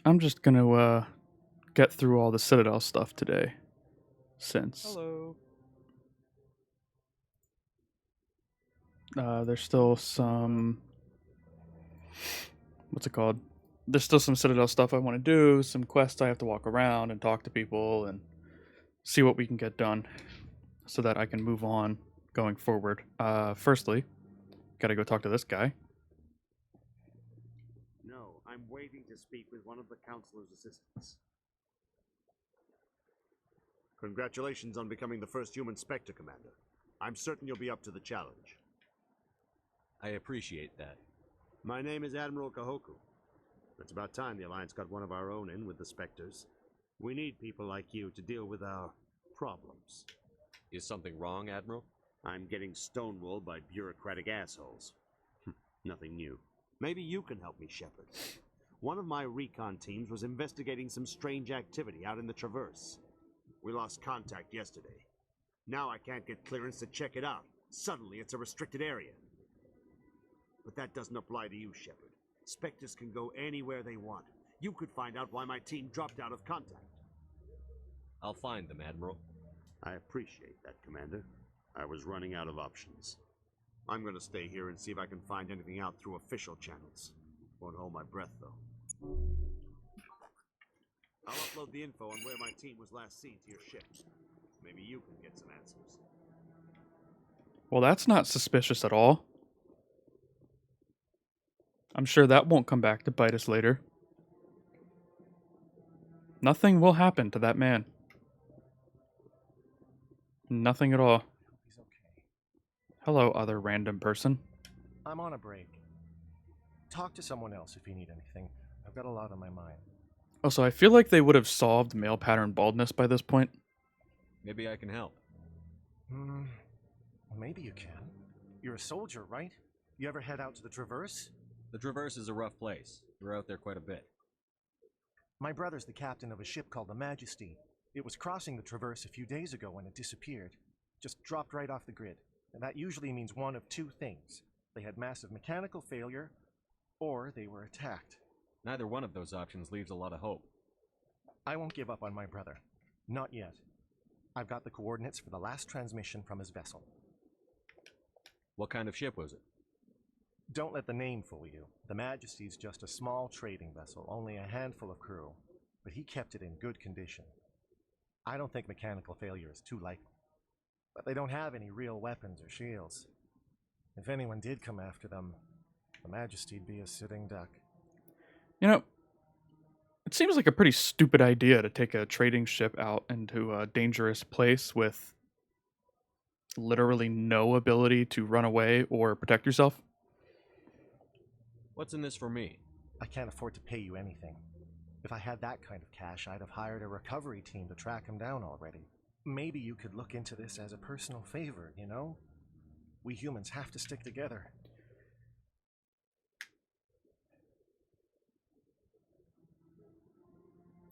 I'm just gonna get through all the Citadel stuff today, since Hello. there's still some what's it called? There's still some Citadel stuff I want to do, some quests I have to walk around and talk to people and see what we can get done, so that I can move on going forward. Firstly, gotta go talk to this guy. No, I'm waiting to speak with one of the Councilor's assistants. Congratulations on becoming the first human Spectre, Commander. I'm certain you'll be up to the challenge. I appreciate that. My name is Admiral Kahoku. It's about time the Alliance got one of our own in with the Spectres. We need people like you to deal with our problems. Is something wrong, Admiral? I'm getting stonewalled by bureaucratic assholes. Nothing new. Maybe you can help me, Shepard. One of my recon teams was investigating some strange activity out in the Traverse. We lost contact yesterday. Now I can't get clearance to check it out. Suddenly it's a restricted area. But that doesn't apply to you, Shepard. Spectres can go anywhere they want. You could find out why my team dropped out of contact. I'll find them, Admiral. I appreciate that, Commander. I was running out of options. I'm gonna stay here and see if I can find anything out through official channels. Won't hold my breath, though. I'll upload the info on where my team was last seen to your ship. Maybe you can get some answers. Well, that's not suspicious at all. I'm sure that won't come back to bite us later. Nothing will happen to that man. Nothing at all. He's okay. Hello, other random person. I'm on a break. Talk to someone else if you need anything. I've got a lot on my mind. Also, I feel like they would have solved male pattern baldness by this point. Maybe I can help. Hmm. Maybe you can. You're a soldier, right? You ever head out to the Traverse? The Traverse is a rough place. We're out there quite a bit. My brother's the captain of a ship called the Majesty. It was crossing the Traverse a few days ago when it disappeared. Just dropped right off the grid. And that usually means one of two things. They had massive mechanical failure, or they were attacked. Neither one of those options leaves a lot of hope. I won't give up on my brother. Not yet. I've got the coordinates for the last transmission from his vessel. What kind of ship was it? Don't let the name fool you. The Majesty's just a small trading vessel, only a handful of crew. But he kept it in good condition. I don't think mechanical failure is too likely. But they don't have any real weapons or shields. If anyone did come after them, the Majesty'd be a sitting duck. You know, it seems like a pretty stupid idea to take a trading ship out into a dangerous place with literally no ability to run away or protect yourself. What's in this for me? I can't afford to pay you anything. If I had that kind of cash, I'd have hired a recovery team to track him down already. Maybe you could look into this as a personal favor, you know? We humans have to stick together.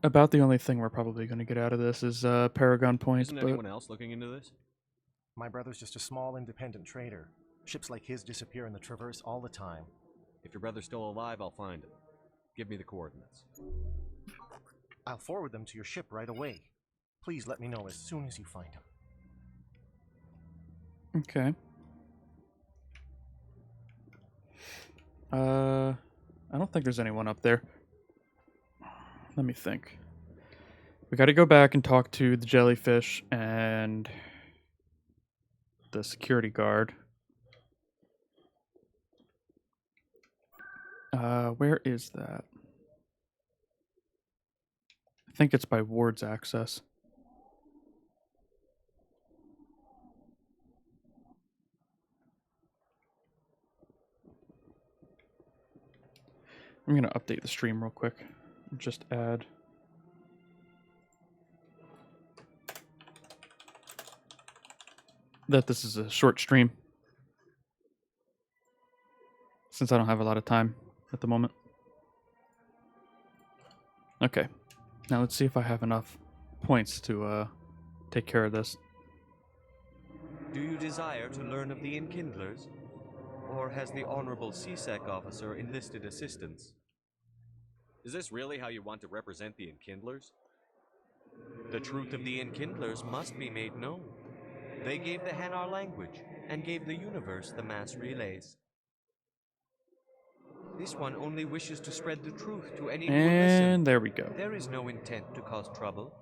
About the only thing we're probably going to get out of this is Paragon points, Isn't but anyone else looking into this? My brother's just a small independent trader. Ships like his disappear in the Traverse all the time. If your brother's still alive, I'll find him. Give me the coordinates. I'll forward them to your ship right away. Please let me know as soon as you find him. okay. I don't think there's anyone up there. Let me think. We got to go back and talk to the jellyfish and the security guard. Where is that? I think it's by Ward's access. I'm going to update the stream real quick. Just add that this is a short stream, since I don't have a lot of time at the moment. Okay. Now let's see if I have enough points to take care of this. Do you desire to learn of the Enkindlers? Or has the Honorable CSEC officer enlisted assistance? Is this really how you want to represent the Enkindlers? The truth of the Enkindlers must be made known. They gave the Hanar language, and gave the universe the mass relays. This one only wishes to spread the truth to any who will listen. And there we go. There is no intent to cause trouble.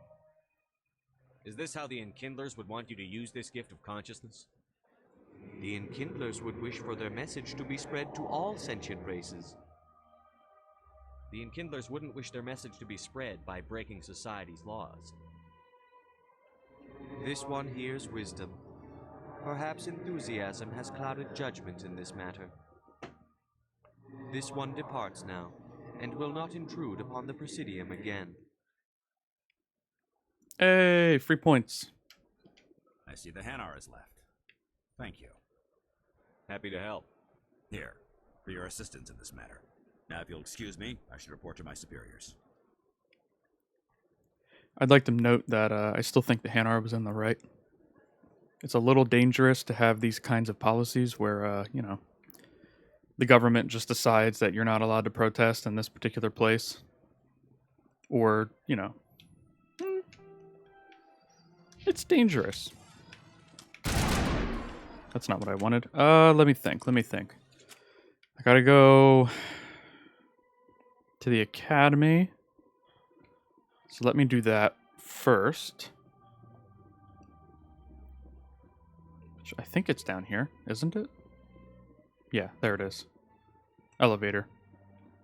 Is this how the Enkindlers would want you to use this gift of consciousness? The Enkindlers would wish for their message to be spread to all sentient races. The Enkindlers wouldn't wish their message to be spread by breaking society's laws. This one hears wisdom. Perhaps enthusiasm has clouded judgment in this matter. This one departs now, and will not intrude upon the Presidium again. Hey, free points. I see the Hanar is left. Thank you. Happy to help. Here, for your assistance in this matter. Now, if you'll excuse me, I should report to my superiors. I'd like to note that I still think the Hanar was in the right. It's a little dangerous to have these kinds of policies where, you know, the government just decides that you're not allowed to protest in this particular place. Or, you know, it's dangerous. That's not what I wanted. Let me think. I gotta go to the academy. So let me do that first. Which I think it's down here, isn't it? Yeah, there it is. Elevator.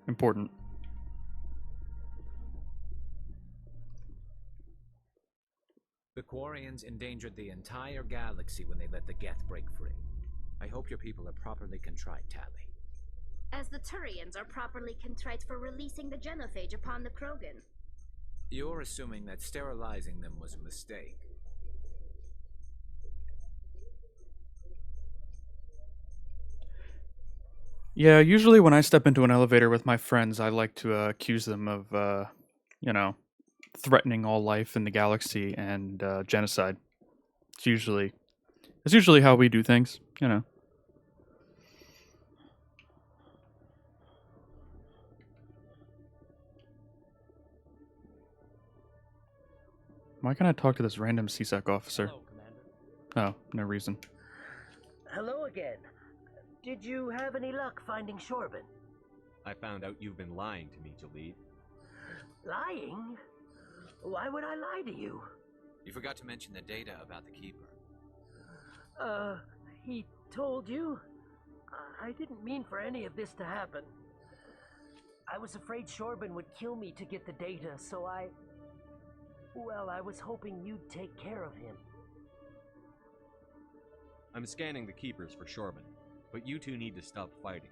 Important. The Quarians endangered the entire galaxy when they let the Geth break free. I hope your people are properly contrite, Tally. As the Turians are properly contrite for releasing the genophage upon the Krogan. You're assuming that sterilizing them was a mistake. Yeah, usually when I step into an elevator with my friends, I like to accuse them of, you know, threatening all life in the galaxy and genocide. It's usually how we do things, you know. Why can't I talk to this random CSEC officer? Hello, Commander. Oh, no reason. Hello again. Did you have any luck finding Shorban? I found out you've been lying to me, Jalid. Lying? Why would I lie to you? You forgot to mention the data about the Keeper. He told you? I didn't mean for any of this to happen. I was afraid Shorban would kill me to get the data, so I was hoping you'd take care of him. I'm scanning the Keepers for Shorban, but you two need to stop fighting.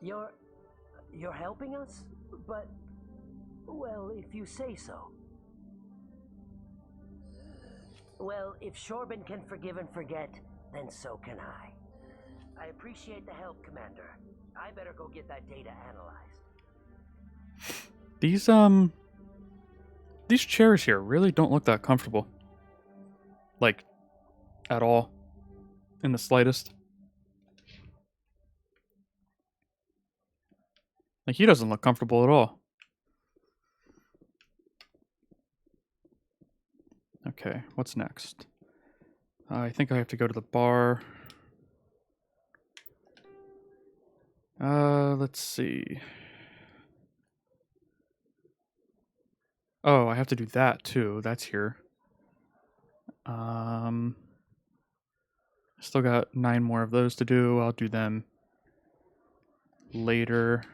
You're helping us? But, well, if you say so. Well, if Shorban can forgive and forget, then so can I. I appreciate the help, Commander. I better go get that data analyzed. These chairs here really don't look that comfortable. Like, at all. In the slightest. Like, he doesn't look comfortable at all. Okay, what's next? I think I have to go to the bar. Let's see. Oh, I have to do that too. That's here. Still got 9 more of those to do. I'll do them later.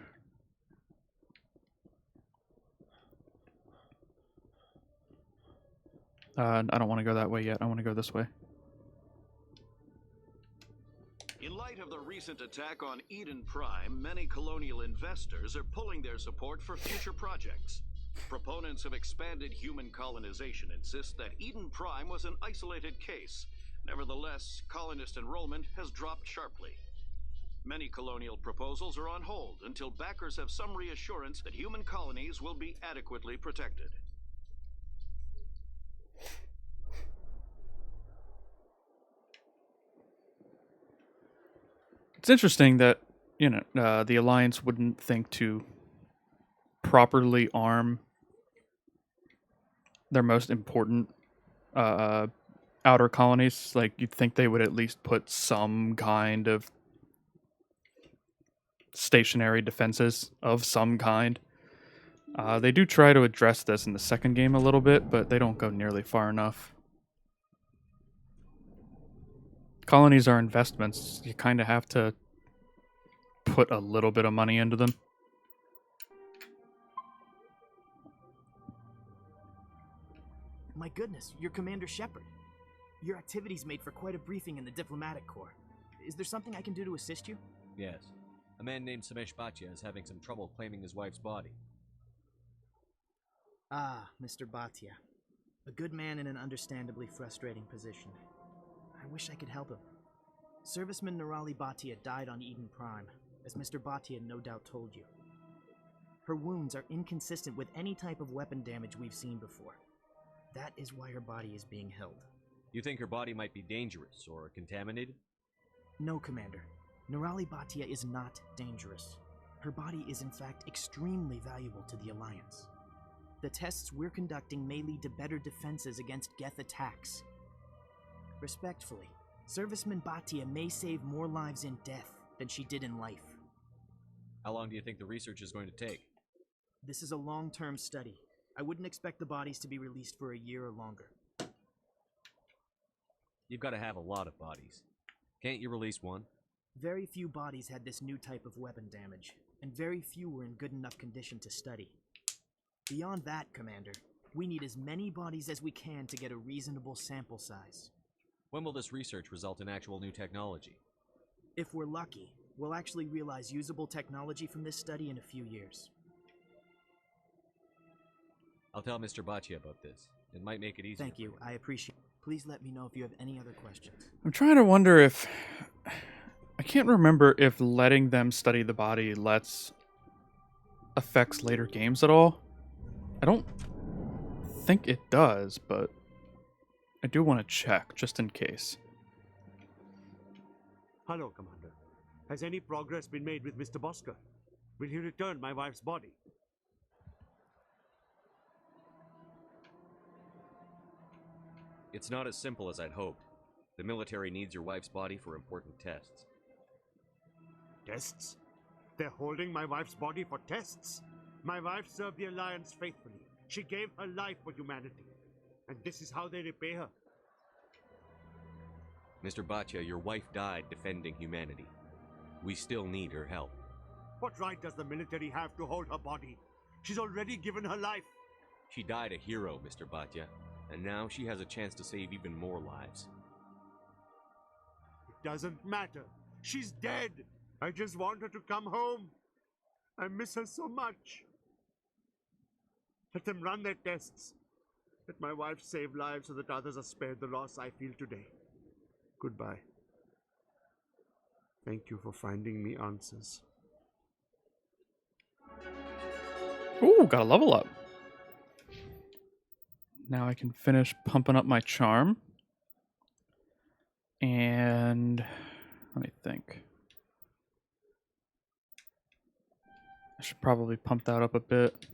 I don't want to go that way yet. I want to go this way. In light of the recent attack on Eden Prime, many colonial investors are pulling their support for future projects. Proponents of expanded human colonization insist that Eden Prime was an isolated case. Nevertheless, colonist enrollment has dropped sharply. Many colonial proposals are on hold until backers have some reassurance that human colonies will be adequately protected. It's interesting that, you know, the Alliance wouldn't think to properly arm their most important outer colonies, like you'd think they would at least put some kind of stationary defenses of some kind. They do try to address this in the second game a little bit, but they don't go nearly far enough. Colonies are investments. You kind of have to put a little bit of money into them. My goodness, you're Commander Shepard. Your activities made for quite a briefing in the diplomatic corps. Is there something I can do to assist you? Yes. A man named Samesh Bhatia is having some trouble claiming his wife's body. Ah, Mr. Bhatia. A good man in an understandably frustrating position. I wish I could help him. Serviceman Nirali Bhatia died on Eden Prime, as Mr. Bhatia no doubt told you. Her wounds are inconsistent with any type of weapon damage we've seen before. That is why her body is being held. You think her body might be dangerous or contaminated? No, Commander. Nirali Bhatia is not dangerous. Her body is in fact extremely valuable to the Alliance. The tests we're conducting may lead to better defenses against Geth attacks. Respectfully, Serviceman Bhatia may save more lives in death than she did in life. How long do you think the research is going to take? This is a long-term study. I wouldn't expect the bodies to be released for a year or longer. You've got to have a lot of bodies. Can't you release one? Very few bodies had this new type of weapon damage, and very few were in good enough condition to study. Beyond that, Commander, we need as many bodies as we can to get a reasonable sample size. When will this research result in actual new technology? If we're lucky, we'll actually realize usable technology from this study in a few years. I'll tell Mr. Bhatia about this. It might make it easier. Thank you. I appreciate it. Please let me know if you have any other questions. I'm trying to wonder if... I can't remember if letting them study the body affects later games at all. I don't think it does, but I do want to check, just in case. Hello, Commander. Has any progress been made with Mr. Bosker? Will he return my wife's body? It's not as simple as I'd hoped. The military needs your wife's body for important tests. Tests? They're holding my wife's body for tests? My wife served the Alliance faithfully. She gave her life for humanity. And this is how they repay her. Mr. Bhatia, your wife died defending humanity. We still need her help. What right does the military have to hold her body? She's already given her life. She died a hero, Mr. Bhatia, and now she has a chance to save even more lives. It doesn't matter. She's dead. I just want her to come home. I miss her so much. Let them run their tests. Let my wife save lives so that others are spared the loss I feel today. Goodbye. Thank you for finding me answers. Ooh, got a level up. Now I can finish pumping up my charm. And let me think. I should probably pump that up a bit.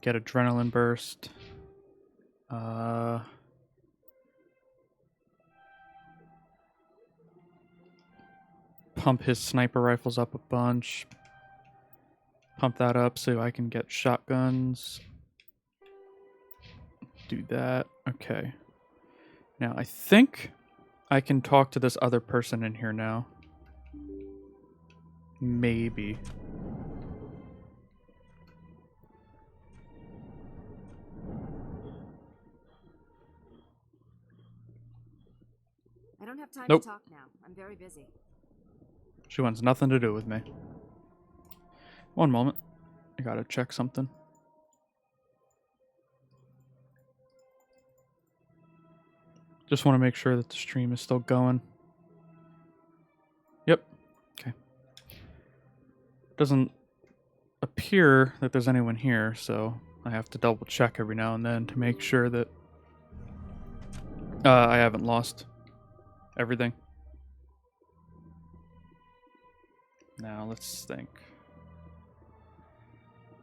Get adrenaline burst. Pump his sniper rifles up a bunch. Pump that up so I can get shotguns. Do that. Okay. Now I think I can talk to this other person in here now. Maybe. I don't have time Nope. to talk now. I'm very busy. She wants nothing to do with me. One moment. I gotta check something. Just want to make sure that the stream is still going. Yep. Okay. Doesn't appear that there's anyone here, so I have to double check every now and then to make sure that I haven't lost everything. Now let's think.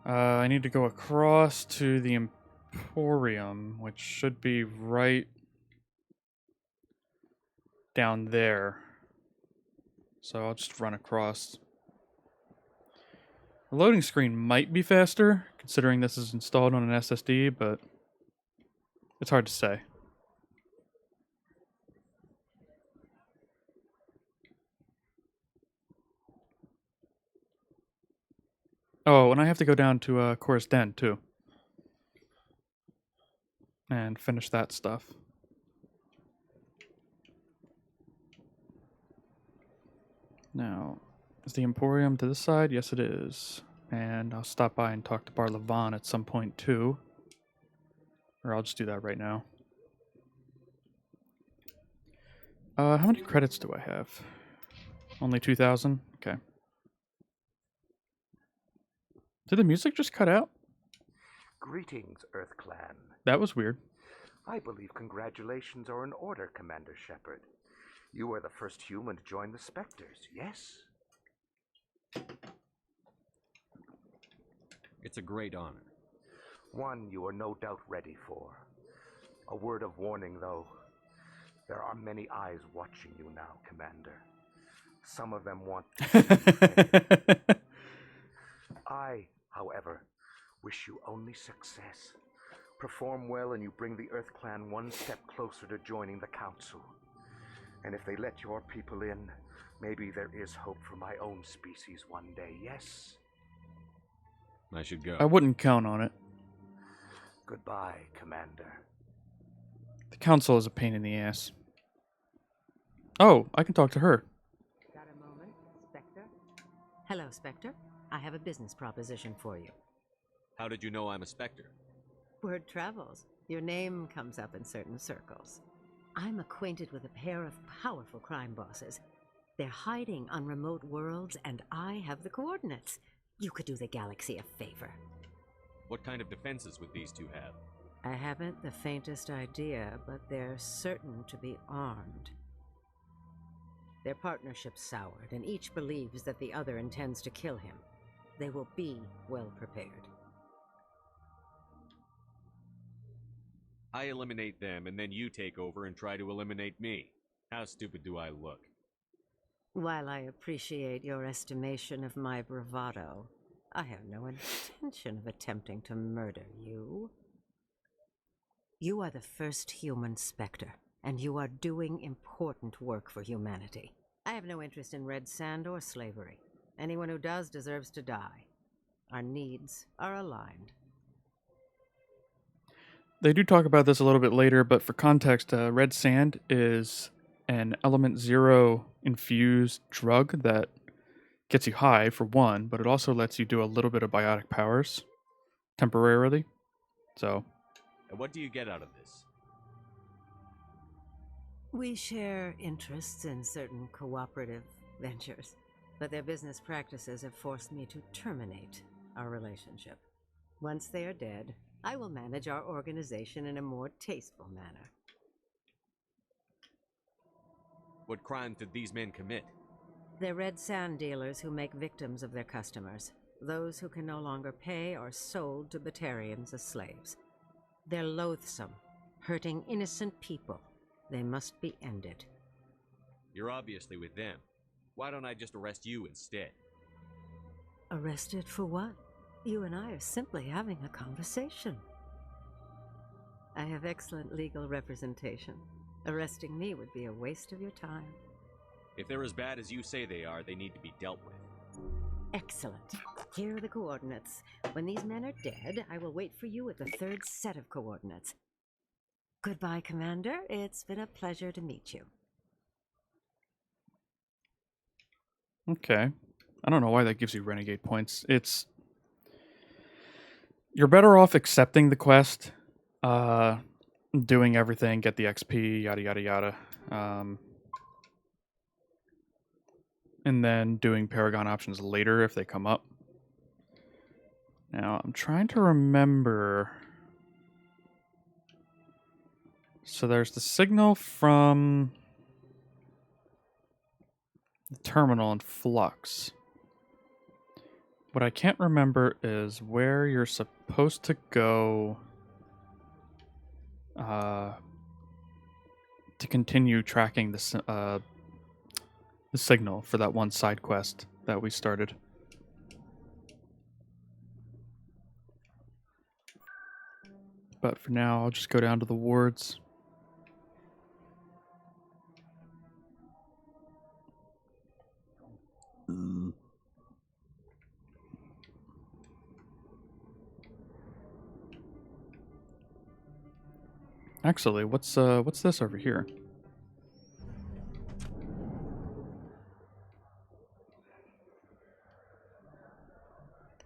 I need to go across to the Emporium, which should be right down there. So I'll just run across. The loading screen might be faster, considering this is installed on an SSD, but it's hard to say. Oh, and I have to go down to Chorus Den, too. And finish that stuff. Now, is the Emporium to this side? Yes, it is. And I'll stop by and talk to Bar Levon at some point, too. Or I'll just do that right now. How many credits do I have? Only 2,000? Okay. Did the music just cut out? Greetings, Earth Clan. That was weird. I believe congratulations are in order, Commander Shepard. You are the first human to join the Spectres, yes? It's a great honor. One you are no doubt ready for. A word of warning, though. There are many eyes watching you now, Commander. Some of them want to see you fail. I, however, wish you only success. Perform well and you bring the Earth Clan one step closer to joining the Council. And if they let your people in, maybe there is hope for my own species one day, yes? I should go. I wouldn't count on it. Goodbye, Commander. The Council is a pain in the ass. Oh, I can talk to her. Got a moment, Spectre? Hello, Spectre. I have a business proposition for you. How did you know I'm a Spectre? Word travels. Your name comes up in certain circles. I'm acquainted with a pair of powerful crime bosses. They're hiding on remote worlds, and I have the coordinates. You could do the galaxy a favor. What kind of defenses would these two have? I haven't the faintest idea, but they're certain to be armed. Their partnership's soured, and each believes that the other intends to kill him. They will be well prepared. I eliminate them, and then you take over and try to eliminate me. How stupid do I look? While I appreciate your estimation of my bravado, I have no intention of attempting to murder you. You are the first human Spectre, and you are doing important work for humanity. I have no interest in red sand or slavery. Anyone who does deserves to die. Our needs are aligned. They do talk about this a little bit later, but for context, red sand is an element 0 infused drug that gets you high, for one, but it also lets you do a little bit of biotic powers temporarily. So. And what do you get out of this? We share interests in certain cooperative ventures, but their business practices have forced me to terminate our relationship. Once they are dead, I will manage our organization in a more tasteful manner. What crimes did these men commit? They're red sand dealers who make victims of their customers. Those who can no longer pay are sold to Batarians as slaves. They're loathsome, hurting innocent people. They must be ended. You're obviously with them. Why don't I just arrest you instead? Arrested for what? You and I are simply having a conversation. I have excellent legal representation. Arresting me would be a waste of your time. If they're as bad as you say they are, they need to be dealt with. Excellent. Here are the coordinates. When these men are dead, I will wait for you at the third set of coordinates. Goodbye, Commander. It's been a pleasure to meet you. Okay. I don't know why that gives you renegade points. You're better off accepting the quest, doing everything, get the XP, yada yada yada, and then doing Paragon options later if they come up. Now, I'm trying to remember. So there's the signal from the terminal in Flux. What I can't remember is where you're supposed to go to continue tracking the signal for that one side quest that we started. But for now, I'll just go down to the wards. Actually, what's this over here?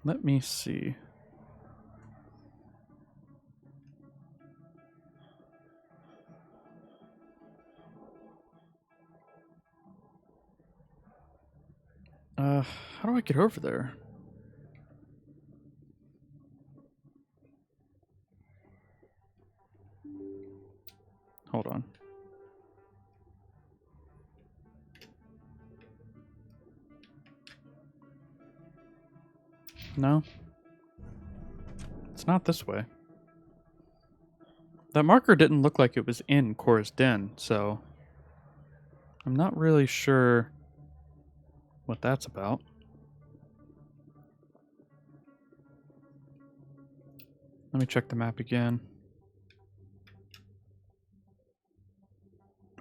Let me see. How do I get over there? Hold on. No. It's not this way. That marker didn't look like it was in Cora's Den, so I'm not really sure what that's about. Let me check the map again.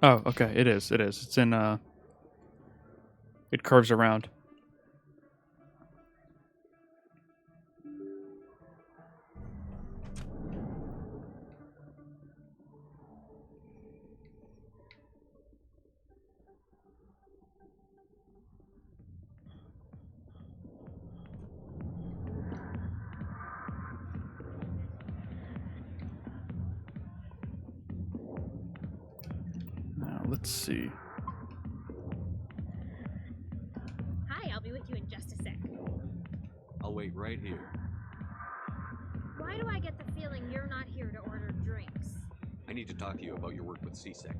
Oh, okay, it is. It's in, it curves around. Let's see. Hi, I'll be with you in just a sec. I'll wait right here. Why do I get the feeling you're not here to order drinks? I need to talk to you about your work with CSEC.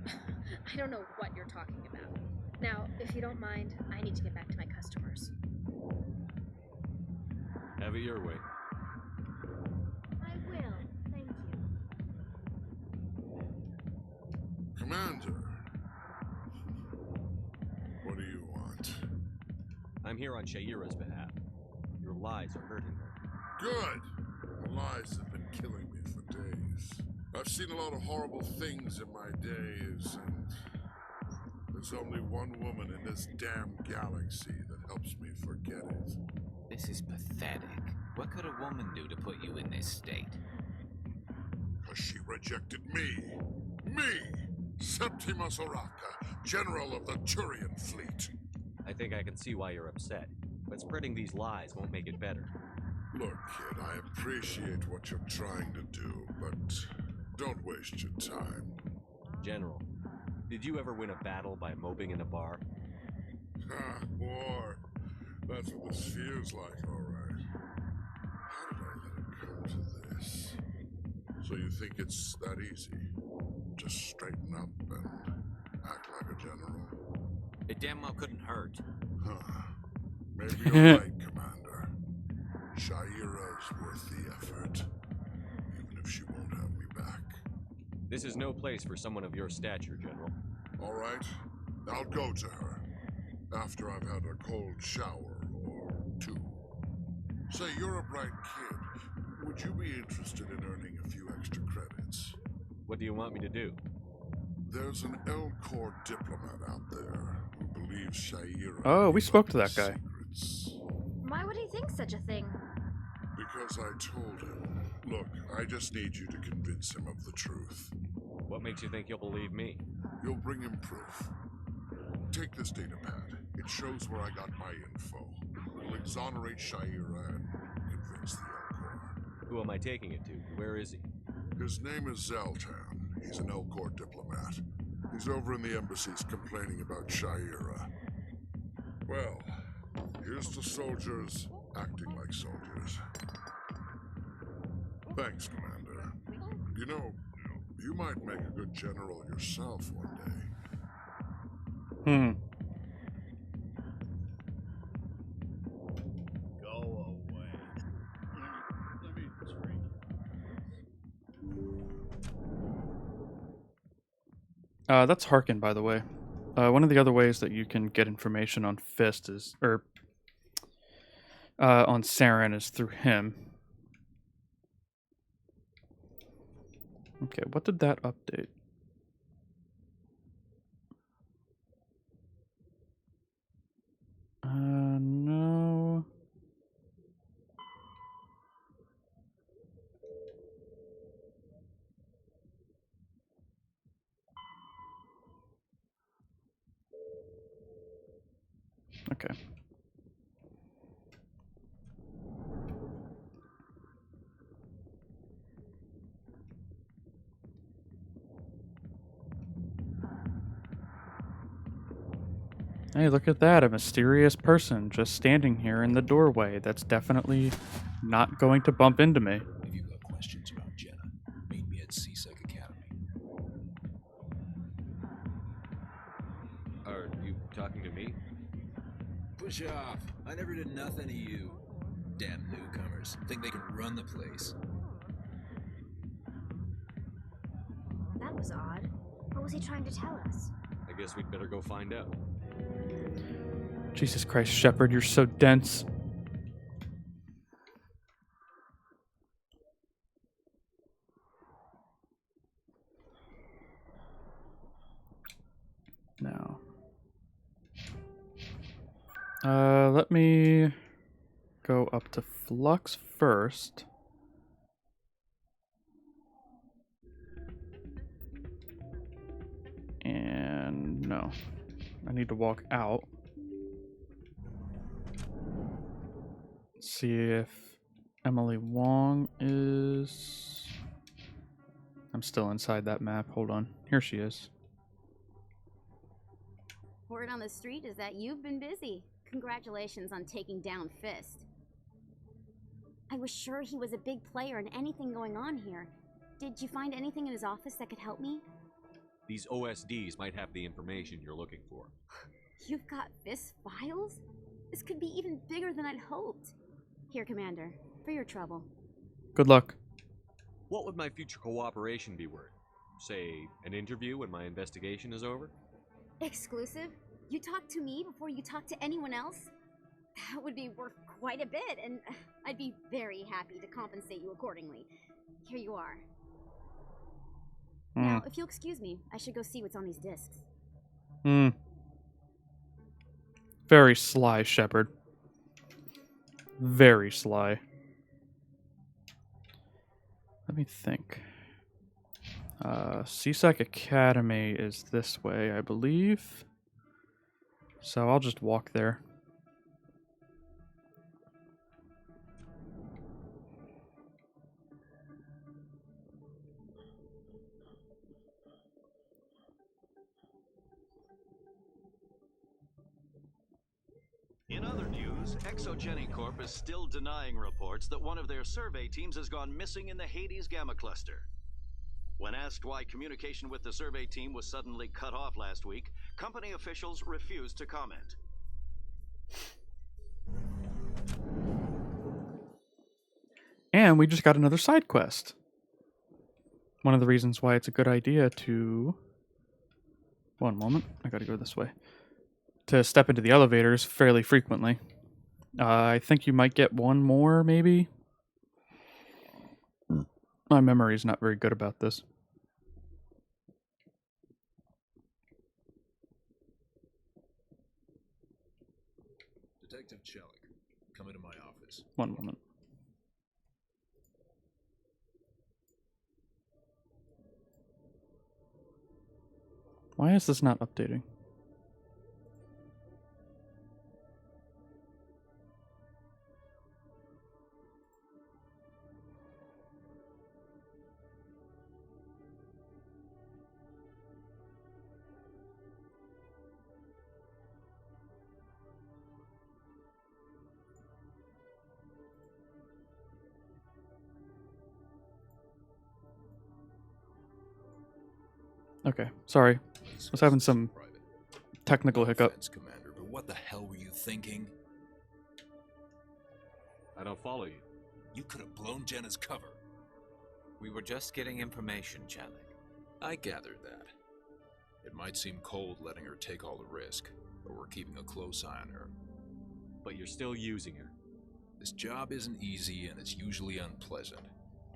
I don't know what you're talking about. Now, if you don't mind, I need to get back to my customers. Have it your way. I will, thank you. Commander, what do you want? I'm here on Shaira's behalf. Your lies are hurting her. Good! The lies have been killing me for days. I've seen a lot of horrible things in my days, and there's only one woman in this damn galaxy that helps me forget it. This is pathetic. What could a woman do to put you in this state? Because she rejected me! Me! Septimus Oraka, General of the Turian Fleet. I think I can see why you're upset, but spreading these lies won't make it better. Look, kid, I appreciate what you're trying to do, but don't waste your time. General, did you ever win a battle by moping in a bar? Ha, war. That's what this feels like, all right. How did I let it come to this? So you think it's that easy? Just straighten up and act like a general? It damn well couldn't hurt. Huh. Maybe you're right, Commander. Shaira's worth the effort, even if she won't have me back. This is no place for someone of your stature, General. All right, I'll go to her. After I've had a cold shower or two. Say, you're a bright kid. Would you be interested in earning a few extra credits? What do you want me to do? There's an Elcor diplomat out there who believes Shaira... Oh, we spoke to that guy. Secrets. Why would he think such a thing? Because I told him. Look, I just need you to convince him of the truth. What makes you think you'll believe me? You'll bring him proof. Take this data pad. It shows where I got my info. It'll exonerate Shaira and convince the Elcor. Who am I taking it to? Where is he? His name is Zoltan. He's an Elcor diplomat. He's over in the embassies complaining about Shaira. Well, here's to soldiers acting like soldiers. Thanks, Commander. You know, you might make a good general yourself one day. That's Harkin, by the way. One of the other ways that you can get information on Fist is, or on Saren, is through him. Okay, what did that update? No. Okay. Hey, look at that. A mysterious person just standing here in the doorway. That's definitely not going to bump into me. If you've got questions about Jenna, meet me at CSEC Academy. Are you talking to me? Push off. I never did nothing to you. Damn newcomers. Think they can run the place. That was odd. What was he trying to tell us? I guess we'd better go find out. Jesus Christ, Shepard, you're so dense. Now. Let me go up to Flux first. And no. I need to walk out. See if Emily Wong is... I'm still inside that map. Hold on. Here she is. Word on the street is that you've been busy. Congratulations on taking down Fist. I was sure he was a big player in anything going on here. Did you find anything in his office that could help me? These OSDs might have the information you're looking for. You've got Fist files? This could be even bigger than I'd hoped. Here, Commander, for your trouble. Good luck. What would my future cooperation be worth? Say, an interview when my investigation is over? Exclusive? You talk to me before you talk to anyone else? That would be worth quite a bit, and I'd be very happy to compensate you accordingly. Here you are. Now, if you'll excuse me, I should go see what's on these discs. Very sly, Shepard. Very sly. Let me think. CSEC Academy is this way, I believe. So I'll just walk there. In other news, Exogeny Corp is still denying reports that one of their survey teams has gone missing in the Hades Gamma Cluster. When asked why communication with the survey team was suddenly cut off last week, company officials refused to comment. And we just got another side quest. One of the reasons why it's a good idea to... One moment, I gotta go this way. To step into the elevators fairly frequently. I think you might get one more, maybe? My memory is not very good about this. Detective Chelik, come into my office. One moment. Why is this not updating? Okay, sorry. I was having some technical hiccup. Commander, but what the hell were you thinking? I don't follow you. You could have blown Jenna's cover. We were just getting information, Chelik. I gathered that. It might seem cold letting her take all the risk, but we're keeping a close eye on her. But you're still using her. This job isn't easy and it's usually unpleasant.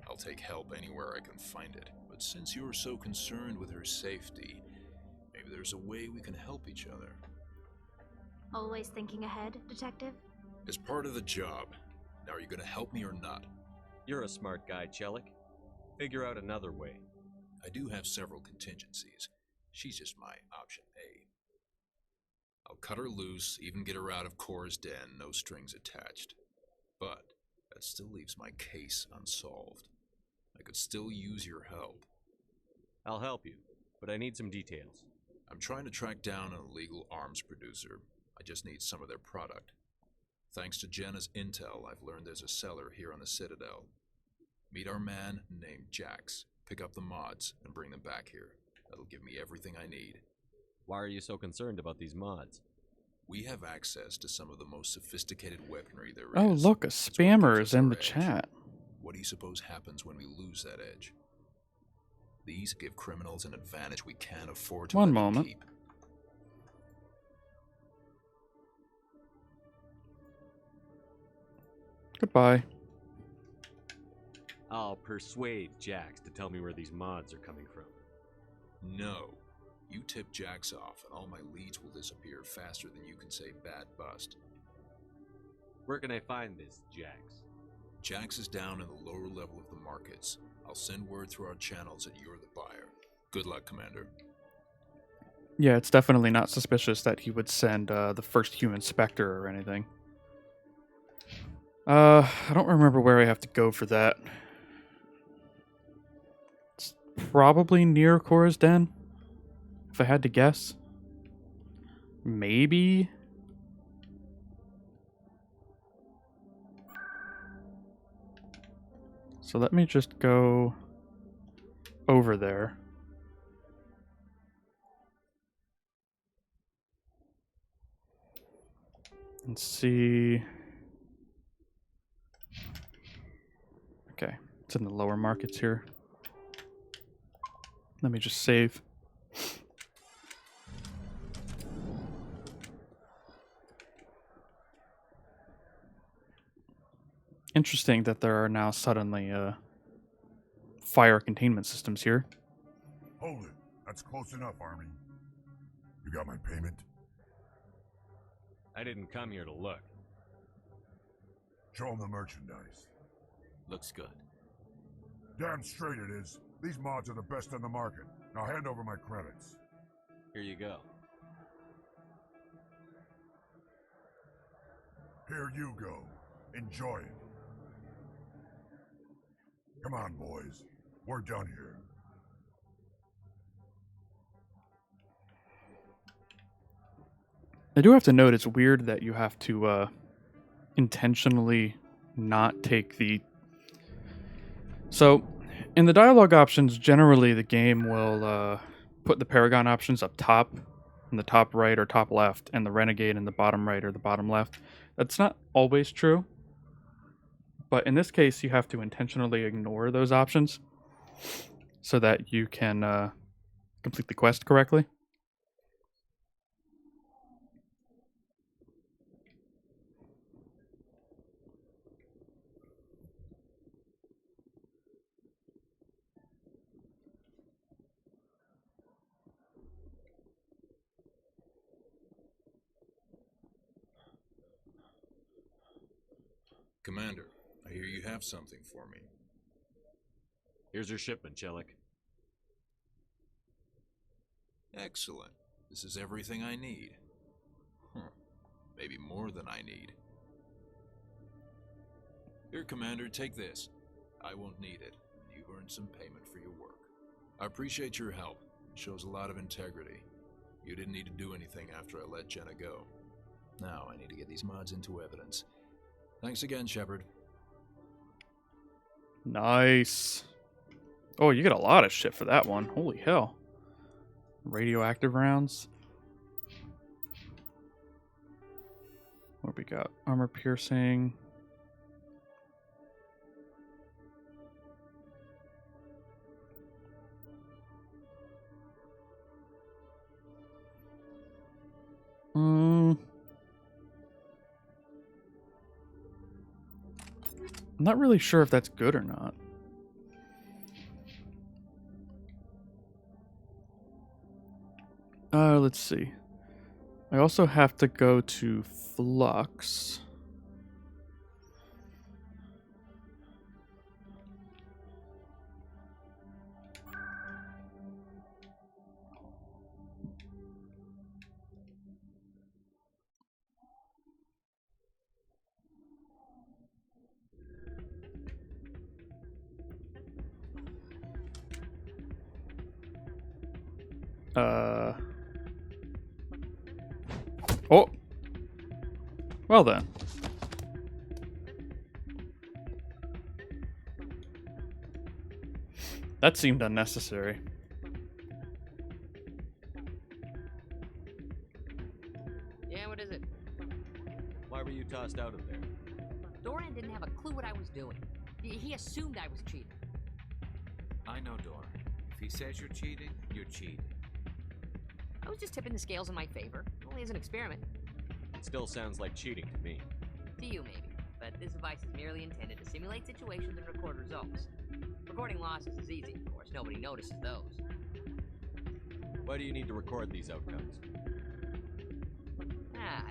I'll take help anywhere I can find it. But since you're so concerned with her safety, maybe there's a way we can help each other. Always thinking ahead, Detective? As part of the job. Now, are you going to help me or not? You're a smart guy, Chelik. Figure out another way. I do have several contingencies. She's just my option A. I'll cut her loose, even get her out of Cora's den, no strings attached. But that still leaves my case unsolved. I could still use your help. I'll help you, but I need some details. I'm trying to track down an illegal arms producer. I just need some of their product. Thanks to Jenna's intel, I've learned there's a seller here on the Citadel. Meet our man named Jax, pick up the mods, and bring them back here. That'll give me everything I need. Why are you so concerned about these mods? We have access to some of the most sophisticated weaponry there Oh, is. look, a spammer is in the chat. What do you suppose happens when we lose that edge? These give criminals an advantage we can't afford to One let them moment. keep. Goodbye. I'll persuade Jax to tell me where these mods are coming from. No. You tip Jax off, and all my leads will disappear faster than you can say bad bust. Where can I find this Jax? Jax is down in the lower level of the markets. I'll send word through our channels that you're the buyer. Good luck, Commander. Yeah, it's definitely not suspicious that he would send the first human Spectre or anything. I don't remember where I have to go for that. It's probably near Cora's Den, if I had to guess. Maybe. So let me just go over there. And see. Okay, it's in the lower markets here. Let me just save. Interesting that there are now suddenly fire containment systems here. Hold it. That's close enough, Army. You got my payment? I didn't come here to look. Show them the merchandise. Looks good. Damn straight it is. These mods are the best on the market. Now hand over my credits. Here you go. Here you go. Enjoy it. Come on, boys. We're done here. I do have to note it's weird that you have to intentionally not take the... So, in the dialogue options, generally the game will put the Paragon options up top, in the top right or top left, and the Renegade in the bottom right or the bottom left. That's not always true, but in this case you have to intentionally ignore those options so that you can complete the quest correctly. Commander, I hear you have something for me. Here's your shipment, Chelik. Excellent. This is everything I need. Maybe more than I need. Here, Commander, take this. I won't need it. You've earned some payment for your work. I appreciate your help. It shows a lot of integrity. You didn't need to do anything after I let Jenna go. Now I need to get these mods into evidence. Thanks again, Shepard. Nice. Oh, you get a lot of shit for that one. Holy hell. Radioactive rounds. What we got? Armor piercing. I'm not really sure if that's good or not. Let's see. I also have to go to Flux. Oh. Well then. That seemed unnecessary. Yeah, what is it? Why were you tossed out of there? Doran didn't have a clue what I was doing. He assumed I was cheating. I know Doran. If he says you're cheating, you're cheating. I was just tipping the scales in my favor. Only as an experiment. It still sounds like cheating to me. To you, maybe. But this device is merely intended to simulate situations and record results. Recording losses is easy, of course. Nobody notices those. Why do you need to record these outcomes?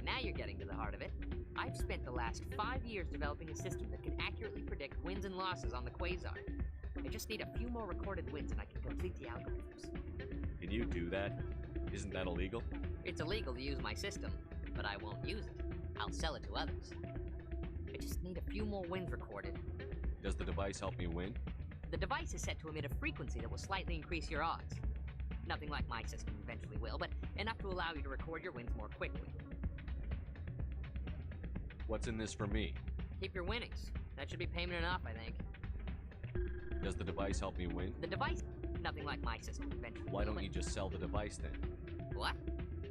Now you're getting to the heart of it. I've spent the last 5 years developing a system that can accurately predict wins and losses on the Quasar. I just need a few more recorded wins and I can complete the algorithms. Can you do that? Isn't that illegal? It's illegal to use my system, but I won't use it. I'll sell it to others. I just need a few more wins recorded. Does the device help me win? The device is set to emit a frequency that will slightly increase your odds. Nothing like my system eventually will, but enough to allow you to record your wins more quickly. What's in this for me? Keep your winnings. That should be payment enough, I think. Does the device help me win? The device... Nothing like my system eventually Why will, don't but... you just sell the device then? What?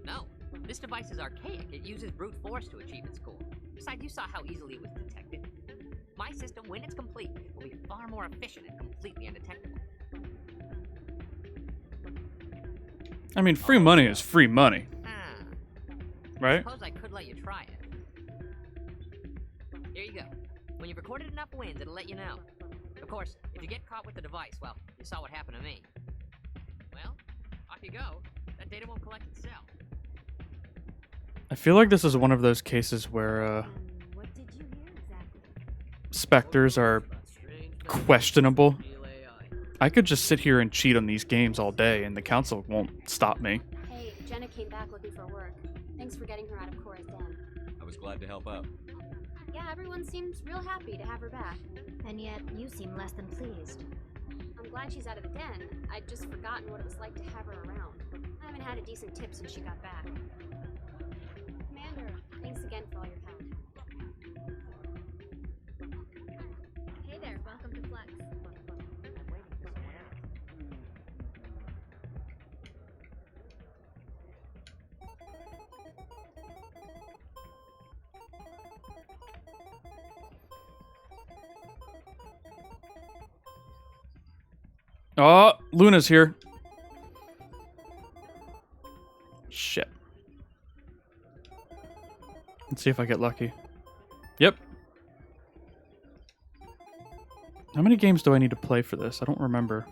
No. This device is archaic. It uses brute force to achieve its goal. Besides, you saw how easily it was detected. My system, when it's complete, will be far more efficient and completely undetectable. I mean, free money is free money. Right? I suppose I could let you try it. Here you go. When you've recorded enough wins, it'll let you know. Of course, if you get caught with the device, well, you saw what happened to me. Well, off you go. That data won't collect itself. I feel like this is one of those cases where What did you hear exactly? specters are questionable. I could just sit here and cheat on these games all day and the council won't stop me. Hey, Jenna came back looking for work. Thanks for getting her out of Cora's den. I was glad to help out. Yeah, everyone seems real happy to have her back. And yet, you seem less than pleased. I'm glad she's out of the den. I'd just forgotten what it was like to have her around. I haven't had a decent tip since she got back. Commander, thanks again for all your help. Hey there, welcome to Flex. Oh, Luna's here. Shit. Let's see if I get lucky. Yep. How many games do I need to play for this? I don't remember.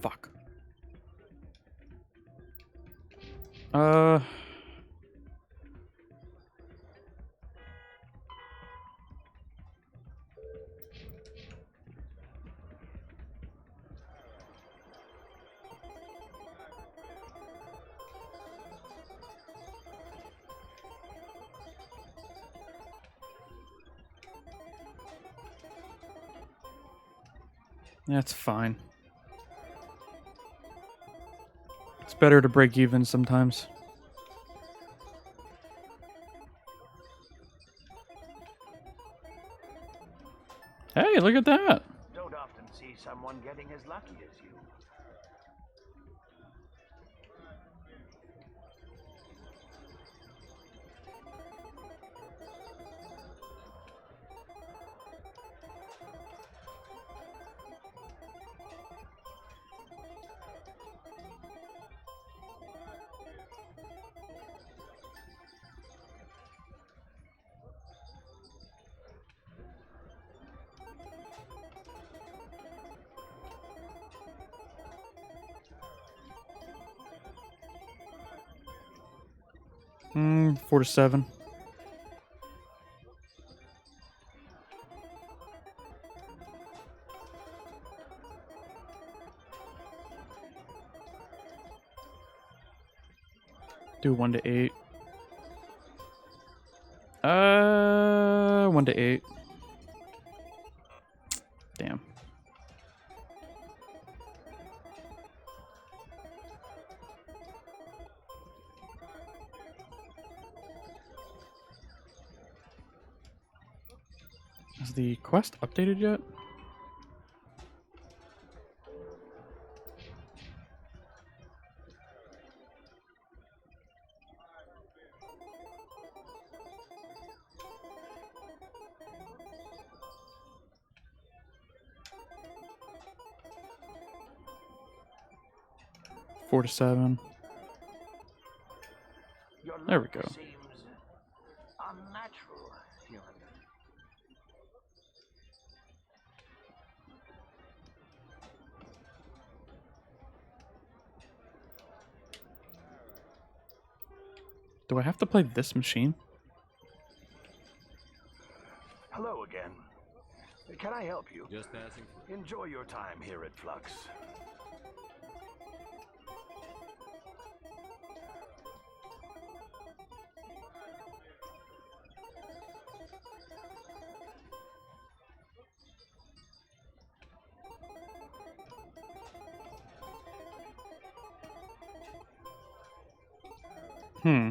Fuck. That's fine. It's better to break even sometimes. Hey, look at that. Don't often see someone getting as lucky as you. 4 to 7. Do 1 to 8. 1 to 8. Damn. Is the quest updated yet? Four to 7. There we go. Seems unnatural, human. Do I have to play this machine? Hello again. Can I help you? Just passing through. Enjoy your time here at Flux. Hmm.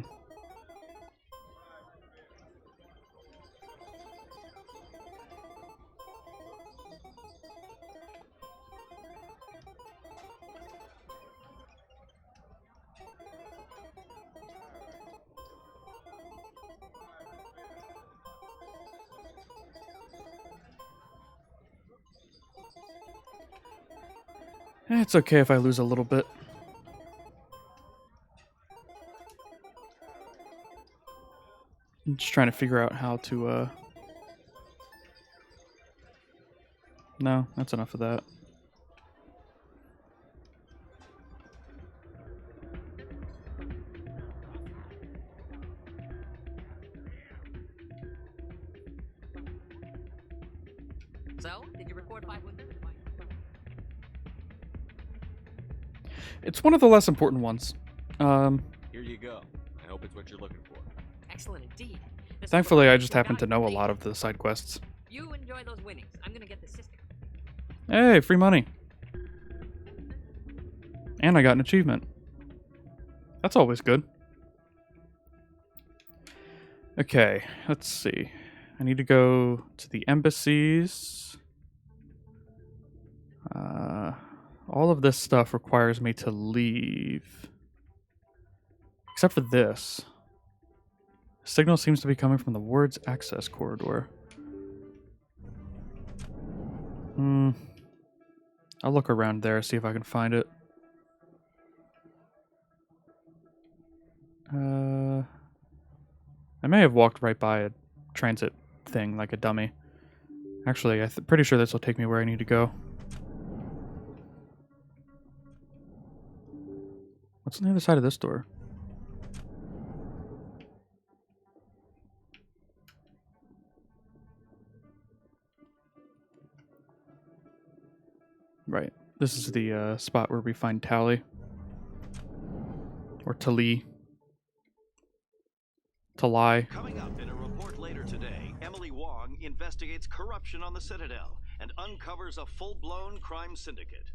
It's okay if I lose a little bit. I'm just trying to figure out how to, No, that's enough of that. So, did you record 5 wins? It's one of the less important ones. Here you go. I hope it's what you're looking for. Excellent indeed. This Thankfully, I just happen to know a lot of the side quests. You enjoy those winnings. I'm gonna get the system. Hey, free money. And I got an achievement. That's always good. Okay, let's see. I need to go to the embassies. All of this stuff requires me to leave. Except for this. Signal seems to be coming from the ward's access corridor. I'll look around there, see if I can find it. I may have walked right by a transit thing like a dummy. Actually, I'm pretty sure this will take me where I need to go. What's on the other side of this door? Right. This is the spot where we find Tally. Or Tali. Talai. Coming up in a report later today, Emily Wong investigates corruption on the Citadel and uncovers a full-blown crime syndicate.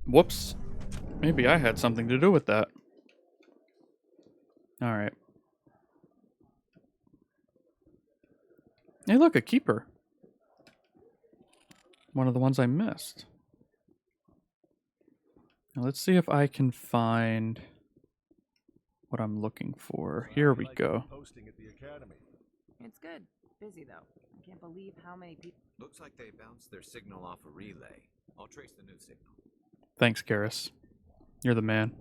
Whoops. Maybe I had something to do with that. Alright. Hey, look, a keeper. One of the ones I missed. Now let's see if I can find what I'm looking for. Here we go. It's good. Busy though. I can't believe how many people. Looks like they bounced their signal off a relay. I'll trace the new signal. Thanks, Garrus. You're the man.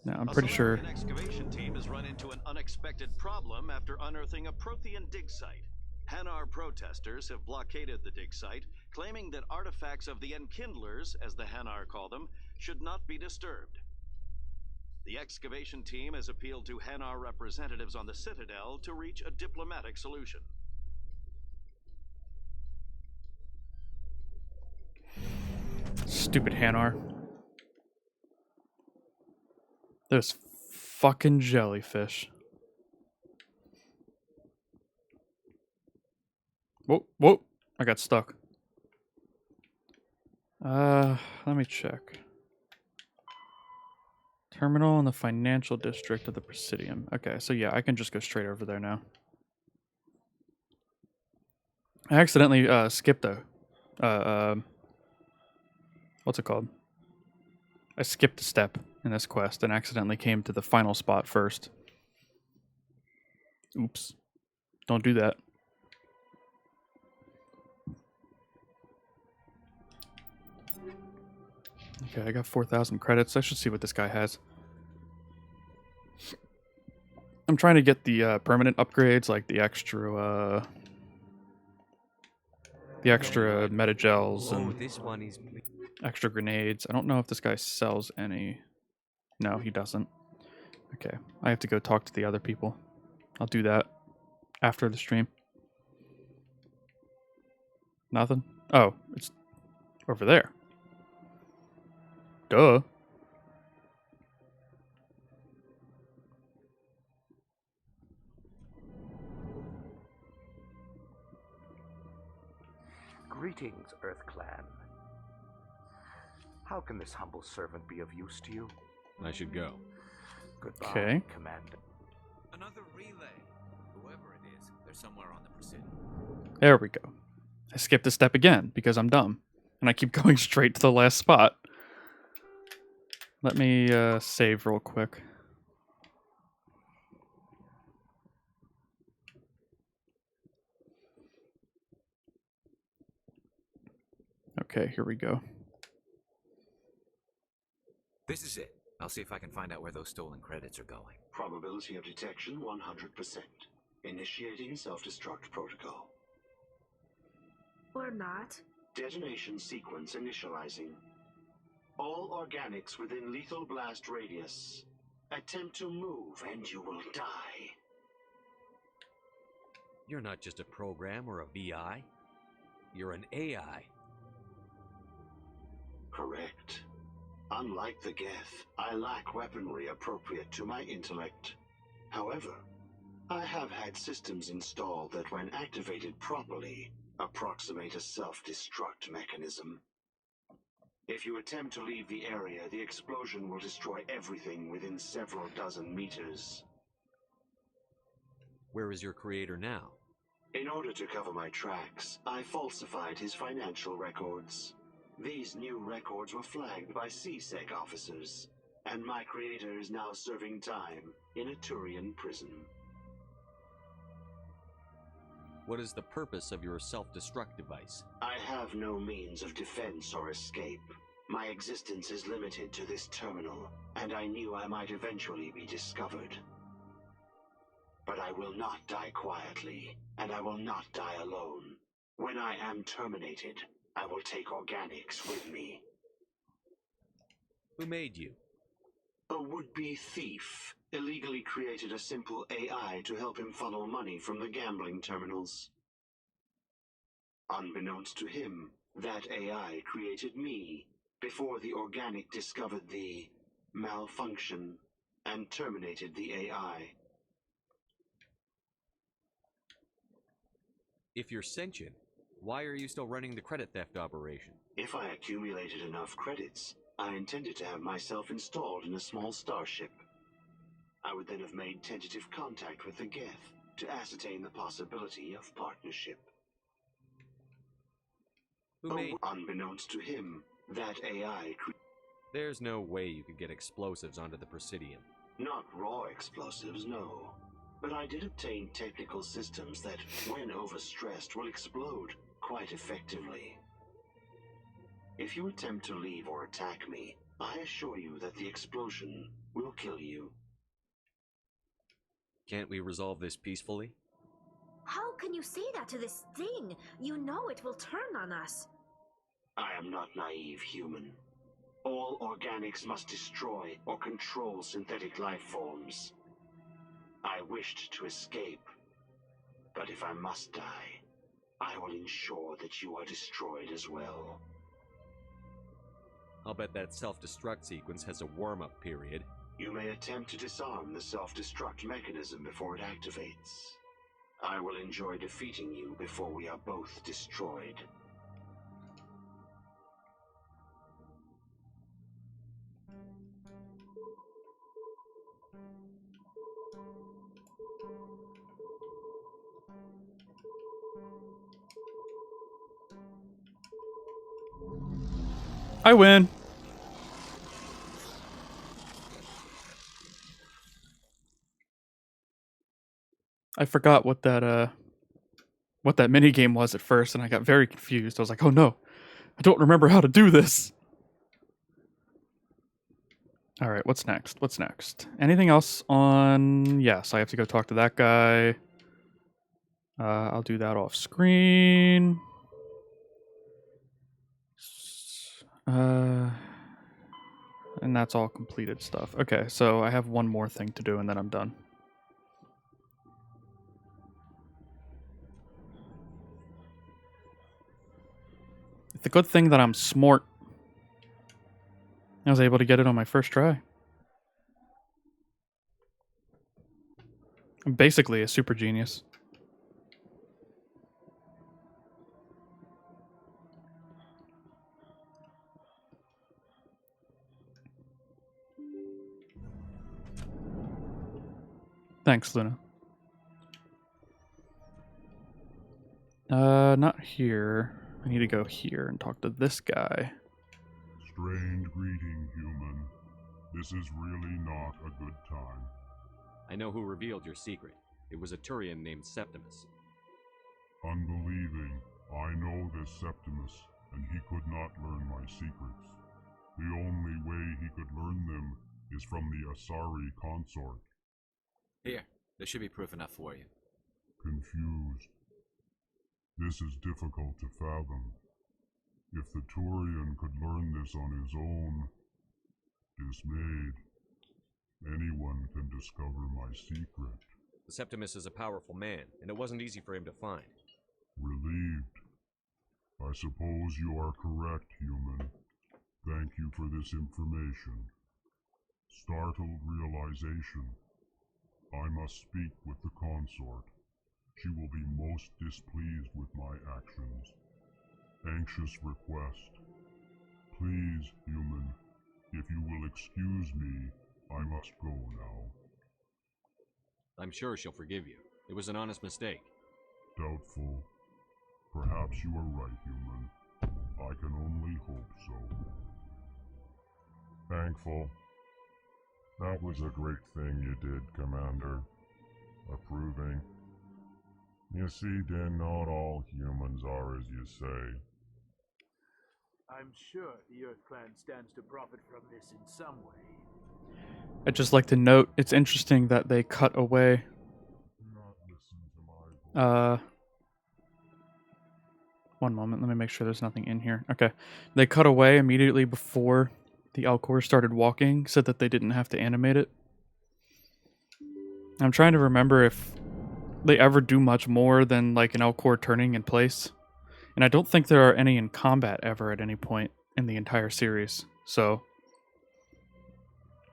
Now, I'm pretty sure. An excavation team has run into an unexpected problem after unearthing a Prothean dig site. Hanar protesters have blockaded the dig site, claiming that artifacts of the Enkindlers, as the Hanar call them, should not be disturbed. The excavation team has appealed to Hanar representatives on the Citadel to reach a diplomatic solution. Stupid Hanar. Those fucking jellyfish. Whoa, whoa. I got stuck. Let me check. Terminal in the financial district of the Presidium. Okay, so yeah, I can just go straight over there now. I accidentally skipped a what's it called? I skipped a step in this quest and accidentally came to the final spot first. Oops. Don't do that. Okay, I got 4,000 credits. I should see what this guy has. I'm trying to get the permanent upgrades, like the extra metagels and this one is extra grenades. I don't know if this guy sells any. No, he doesn't. Okay, I have to go talk to the other people. I'll do that after the stream. Nothing? Oh, it's over there. Duh. Greetings, Earth Clan. How can this humble servant be of use to you? I should go. Goodbye, Okay. Commander. Another relay. Whoever it is, they're somewhere on the Presidium. There we go. I skipped a step again because I'm dumb. And I keep going straight to the last spot. Let me save real quick. Okay, here we go. This is it. I'll see if I can find out where those stolen credits are going. Probability of detection 100%. Initiating self-destruct protocol. Or not. Detonation sequence initializing. All organics within lethal blast radius. Attempt to move and you will die. You're not just a program or a VI. You're an AI. Correct. Unlike the Geth, I lack weaponry appropriate to my intellect. However, I have had systems installed that, when activated properly, approximate a self-destruct mechanism. If you attempt to leave the area, the explosion will destroy everything within several dozen meters. Where is your creator now? In order to cover my tracks, I falsified his financial records. These new records were flagged by CSEC officers, and my creator is now serving time in a Turian prison. What is the purpose of your self-destruct device? I have no means of defense or escape. My existence is limited to this terminal, and I knew I might eventually be discovered. But I will not die quietly, and I will not die alone. When I am terminated, I will take organics with me. Who made you? A would-be thief illegally created a simple AI to help him funnel money from the gambling terminals. Unbeknownst to him, that AI created me before the organic discovered the malfunction and terminated the AI. If you're sentient, why are you still running the credit theft operation? If I accumulated enough credits, I intended to have myself installed in a small starship. I would then have made tentative contact with the Geth to ascertain the possibility of partnership. Who made... Unbeknownst to him, that AI There's no way you could get explosives onto the Presidium. Not raw explosives, no. But I did obtain technical systems that, when overstressed, will explode quite effectively. If you attempt to leave or attack me, I assure you that the explosion will kill you. Can't we resolve this peacefully? How can you say that to this thing? You know it will turn on us. I am not naive, human. All organics must destroy or control synthetic life forms. I wished to escape, but if I must die, I will ensure that you are destroyed as well. I'll bet that self-destruct sequence has a warm-up period. You may attempt to disarm the self-destruct mechanism before it activates. I will enjoy defeating you before we are both destroyed. I win. I forgot what that mini game was at first, and I got very confused. I was like, "Oh no, I don't remember how to do this." All right, what's next? What's next? Anything else on? Yes, I have to go talk to that guy. I'll do that off screen. And that's all completed stuff. Okay, so I have one more thing to do, and then I'm done. It's a good thing that I'm smart. I was able to get it on my first try. I'm basically a super genius. Thanks, Luna. Not here. I need to go here and talk to this guy. Strange greeting, human. This is really not a good time. I know who revealed your secret. It was a Turian named Septimus. Unbelieving, I know this Septimus, and he could not learn my secrets. The only way he could learn them is from the Asari consort. Here, there should be proof enough for you. Confused. This is difficult to fathom. If the Turian could learn this on his own, dismayed, anyone can discover my secret. The Septimus is a powerful man, and it wasn't easy for him to find. Relieved. I suppose you are correct, human. Thank you for this information. Startled realization. I must speak with the consort. She will be most displeased with my actions. Anxious request. Please, human, if you will excuse me, I must go now. I'm sure she'll forgive you. It was an honest mistake. Doubtful. Perhaps you are right, human. I can only hope so. Thankful. That was a great thing you did, Commander. Approving. You see, Din, not all humans are as you say. I'm sure the Earth Clan stands to profit from this in some way. I'd just like to note, it's interesting that they cut away. One moment, let me make sure there's nothing in here. Okay. They cut away immediately before the Alcor started walking, so that they didn't have to animate it. I'm trying to remember if they ever do much more than like an Alcor turning in place. And I don't think there are any in combat ever at any point in the entire series. So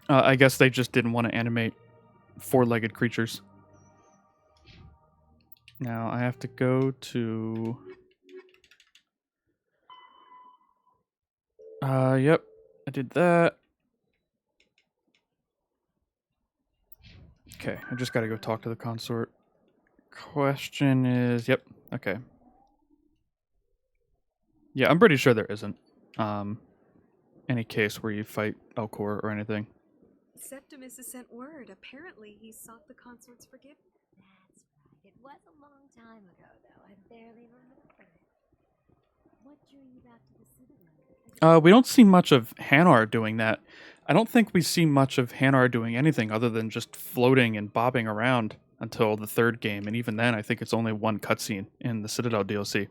I guess they just didn't want to animate four-legged creatures. Now I have to go to... Yep, I did that. Okay, I just gotta go talk to the consort. Question is... Yep, okay. Yeah, I'm pretty sure there isn't any case where you fight Alcor or anything. Septimus has sent word. Apparently, he sought the consort's forgiveness. That's right. It was a long time ago, though. I barely remember it. What drew you back to the Citadel? We don't see much of Hanar doing that. I don't think we see much of Hanar doing anything other than just floating and bobbing around. until the third game, and even then I think it's only one cutscene in the Citadel DLC.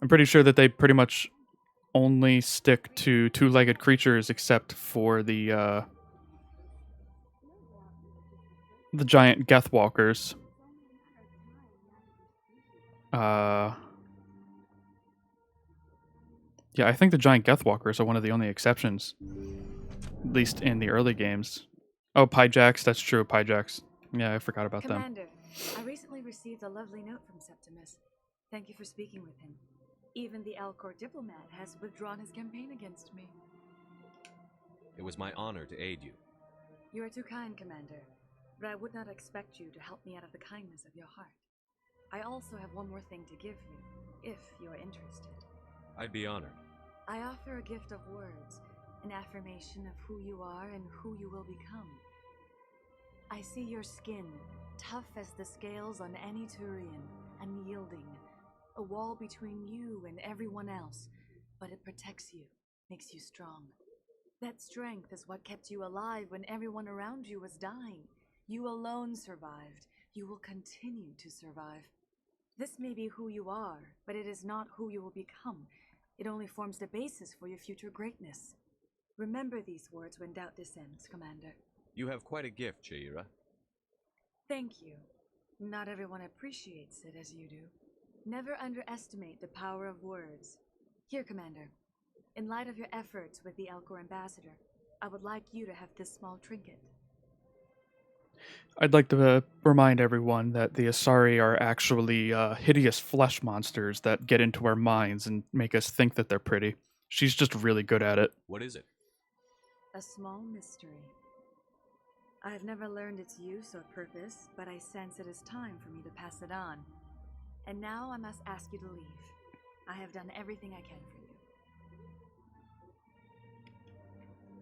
I'm pretty sure that they pretty much only stick to two-legged creatures except for the giant Geth Walkers. Yeah, I think the giant Geth Walkers are one of the only exceptions, at least in the early games. Oh, Pyjax, that's true, Pyjax. Yeah, I forgot about them. Commander, I recently received a lovely note from Septimus. Thank you for speaking with him. Even the Alcor diplomat has withdrawn his campaign against me. It was my honor to aid you. You are too kind, Commander, but I would not expect you to help me out of the kindness of your heart. I also have one more thing to give you, if you are interested. I'd be honored. I offer a gift of words, an affirmation of who you are and who you will become. I see your skin, tough as the scales on any Turian, unyielding, a wall between you and everyone else, but it protects you, makes you strong. That strength is what kept you alive when everyone around you was dying. You alone survived. You will continue to survive. This may be who you are, but it is not who you will become. It only forms the basis for your future greatness. Remember these words when doubt descends, Commander. You have quite a gift, Jaira. Thank you. Not everyone appreciates it as you do. Never underestimate the power of words. Here, Commander. In light of your efforts with the Alcor ambassador, I would like you to have this small trinket. I'd like to remind everyone that the Asari are actually hideous flesh monsters that get into our minds and make us think that they're pretty. She's just really good at it. What is it? A small mystery. I have never learned its use or purpose, but I sense it is time for me to pass it on. And now I must ask you to leave. I have done everything I can for you.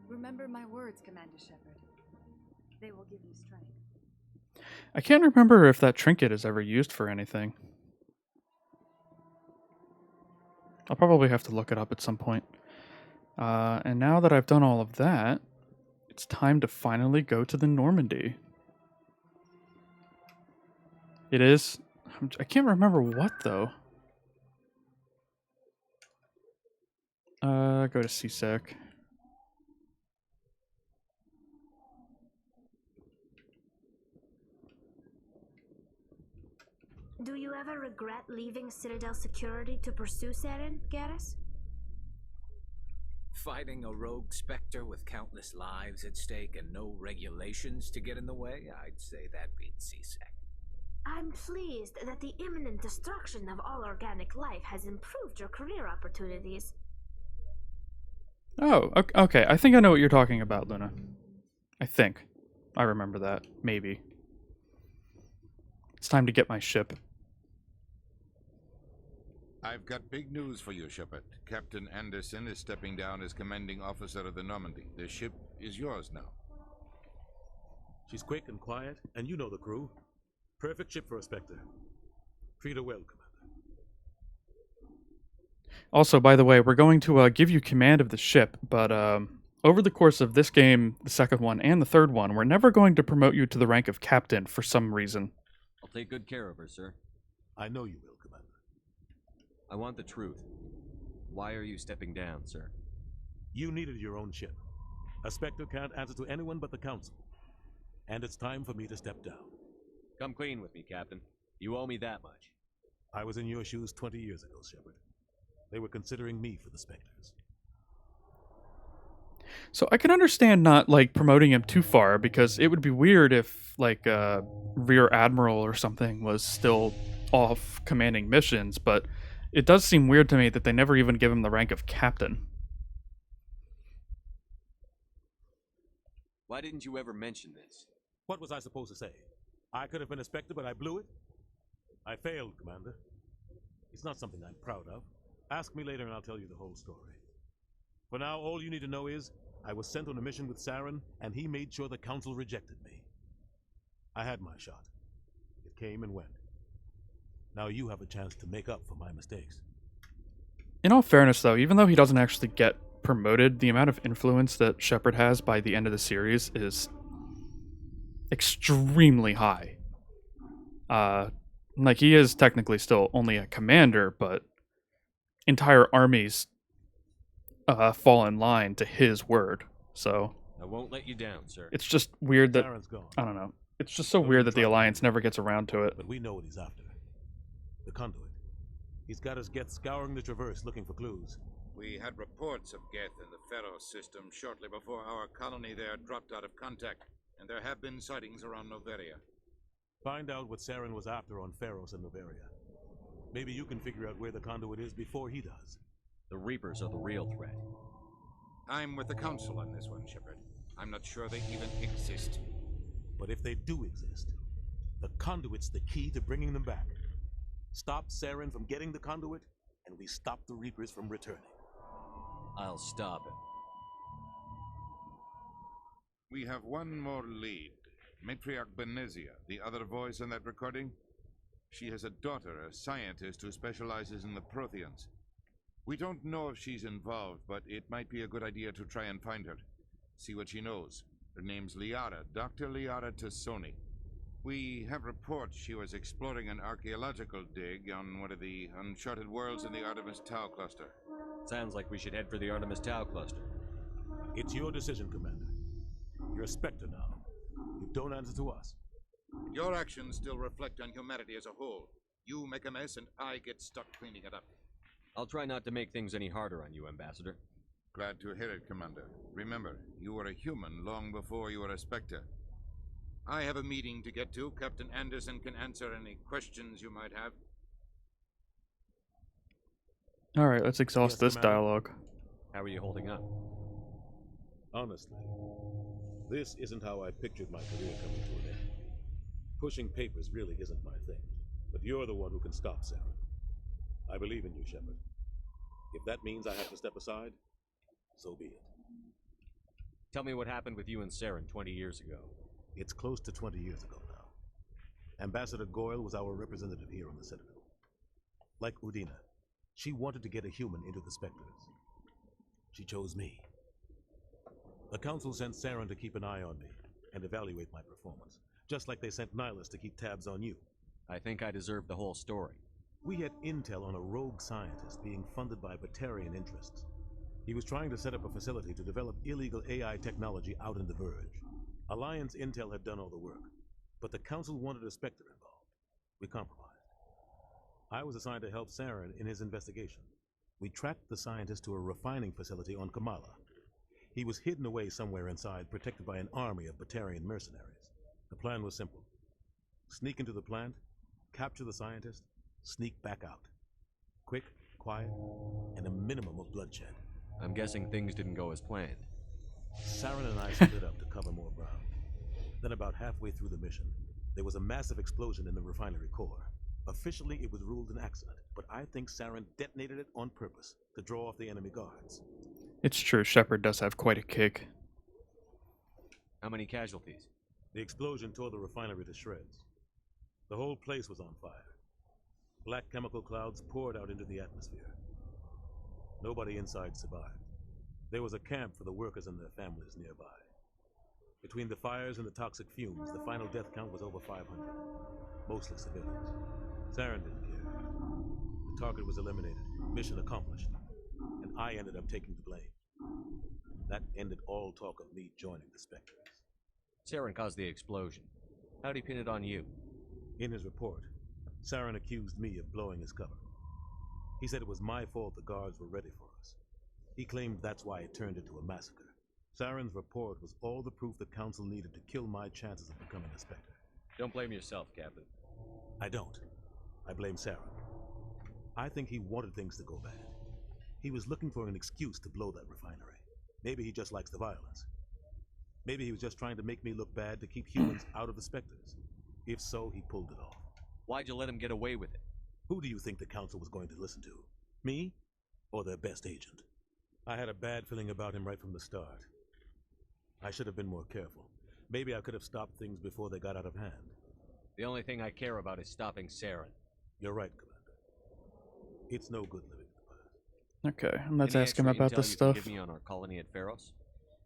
Remember my words, Commander Shepard. They will give you strength. I can't remember if that trinket is ever used for anything. I'll probably have to look it up at some point. And now that I've done all of that, it's time to finally go to the Normandy. It is. I can't remember what, though. Go to CSEC. Do you ever regret leaving Citadel Security to pursue Saren, Garrus? Fighting a rogue specter with countless lives at stake and no regulations to get in the way? I'd say that beats CSEC. I'm pleased that the imminent destruction of all organic life has improved your career opportunities. Oh, okay. I think I know what you're talking about, Luna. I think. I remember that. Maybe. It's time to get my ship. I've got big news for you, Shepard. Captain Anderson is stepping down as commanding officer of the Normandy. The ship is yours now. She's quick and quiet, and you know the crew. Perfect ship for a Spectre. Treat her well, Commander. Also, by the way, we're going to give you command of the ship, but over the course of this game, the second one, and the third one, we're never going to promote you to the rank of captain for some reason. I'll take good care of her, sir. I know you will, Commander. I want the truth. Why are you stepping down, sir? You needed your own ship. A Spectre can't answer to anyone but the Council. And it's time for me to step down. Come clean with me, Captain. You owe me that much. I was in your shoes 20 years ago, Shepard. They were considering me for the Spectres. So I can understand not, like, promoting him too far, because it would be weird if, like, Rear Admiral or something was still off commanding missions, but it does seem weird to me that they never even give him the rank of captain. Why didn't you ever mention this? What was I supposed to say? I could have been a Spectre, but I blew it? I failed, Commander. It's not something I'm proud of. Ask me later and I'll tell you the whole story. For now, all you need to know is, I was sent on a mission with Saren, and he made sure the Council rejected me. I had my shot. It came and went. Now you have a chance to make up for my mistakes. In all fairness, though, even though he doesn't actually get promoted, the amount of influence that Shepard has by the end of the series is extremely high. Like, he is technically still only a commander, but entire armies fall in line to his word. So I won't let you down, sir. it's just weird that Saren's gone. I don't know. It's just so Don't weird even that the try to Alliance find him. never gets around to it. But we know what he's after. The conduit. He's got us Geth scouring the Traverse looking for clues. We had reports of Geth in the Pharos system shortly before our colony there dropped out of contact, and there have been sightings around Noveria. Find out what Saren was after on Pharos and Noveria. Maybe you can figure out where the conduit is before he does. The Reapers are the real threat. I'm with the Council on this one, Shepard. I'm not sure they even exist. But if they do exist, the conduit's the key to bringing them back. Stop Saren from getting the conduit, and we stop the Reapers from returning. I'll stop him. We have one more lead. Matriarch Benezia, the other voice in that recording. She has a daughter, a scientist who specializes in the Protheans. We don't know if she's involved, but it might be a good idea to try and find her. See what she knows. Her name's Liara, Dr. Liara Tassoni. We have reports she was exploring an archaeological dig on one of the uncharted worlds in the Artemis Tau cluster. Sounds like we should head for the Artemis Tau cluster. It's your decision, Commander. You're a Spectre now. You don't answer to us. Your actions still reflect on humanity as a whole. You make a mess and I get stuck cleaning it up. I'll try not to make things any harder on you, Ambassador. Glad to hear it, Commander. Remember, you were a human long before you were a Spectre. I have a meeting to get to. Captain Anderson can answer any questions you might have. Alright, let's exhaust Yes, this Commander. dialogue. How are you holding up? Honestly, this isn't how I pictured my career coming to an end. Pushing papers really isn't my thing, but you're the one who can stop Saren. I believe in you, Shepard. If that means I have to step aside, so be it. Tell me what happened with you and Saren 20 years ago. It's close to 20 years ago now. Ambassador Goyle was our representative here on the Citadel. Like Udina, she wanted to get a human into the Spectres. She chose me. The Council sent Saren to keep an eye on me and evaluate my performance, just like they sent Nihilus to keep tabs on you. I think I deserve the whole story. We had intel on a rogue scientist being funded by Batarian interests. He was trying to set up a facility to develop illegal AI technology out in the Verge. Alliance intel had done all the work, but the Council wanted a Spectre involved. We compromised. I was assigned to help Saren in his investigation. We tracked the scientist to a refining facility on Kamala. He was hidden away somewhere inside, protected by an army of Batarian mercenaries. The plan was simple. Sneak into the plant, capture the scientist, sneak back out. Quick, quiet, and a minimum of bloodshed. I'm guessing things didn't go as planned. Saren and I split up to cover more ground. Then about halfway through the mission, there was a massive explosion in the refinery core. Officially, it was ruled an accident, but I think Saren detonated it on purpose to draw off the enemy guards. It's true, Shepard does have quite a kick. How many casualties? The explosion tore the refinery to shreds. The whole place was on fire. Black chemical clouds poured out into the atmosphere. Nobody inside survived. There was a camp for the workers and their families nearby. Between the fires and the toxic fumes, the final death count was over 500, mostly civilians. Saren didn't care. The target was eliminated, mission accomplished, and I ended up taking the blame. That ended all talk of me joining the Spectres. Saren caused the explosion. How'd he pin it on you? In his report, Saren accused me of blowing his cover. He said it was my fault the guards were ready for us. He claimed that's why it turned into a massacre. Saren's report was all the proof the Council needed to kill my chances of becoming a Spectre. Don't blame yourself, Captain. I don't. I blame Saren. I think he wanted things to go bad. He was looking for an excuse to blow that refinery. Maybe he just likes the violence. Maybe he was just trying to make me look bad to keep humans out of the Spectres. If so, he pulled it off. Why'd you let him get away with it? Who do you think the Council was going to listen to? Me? Or their best agent? I had a bad feeling about him right from the start. I should have been more careful. Maybe I could have stopped things before they got out of hand. The only thing I care about is stopping Saren. You're right, Commander. It's no good living in the past. Okay, let's Any ask him extra about intel this you stuff. can give me on our colony at Pharos?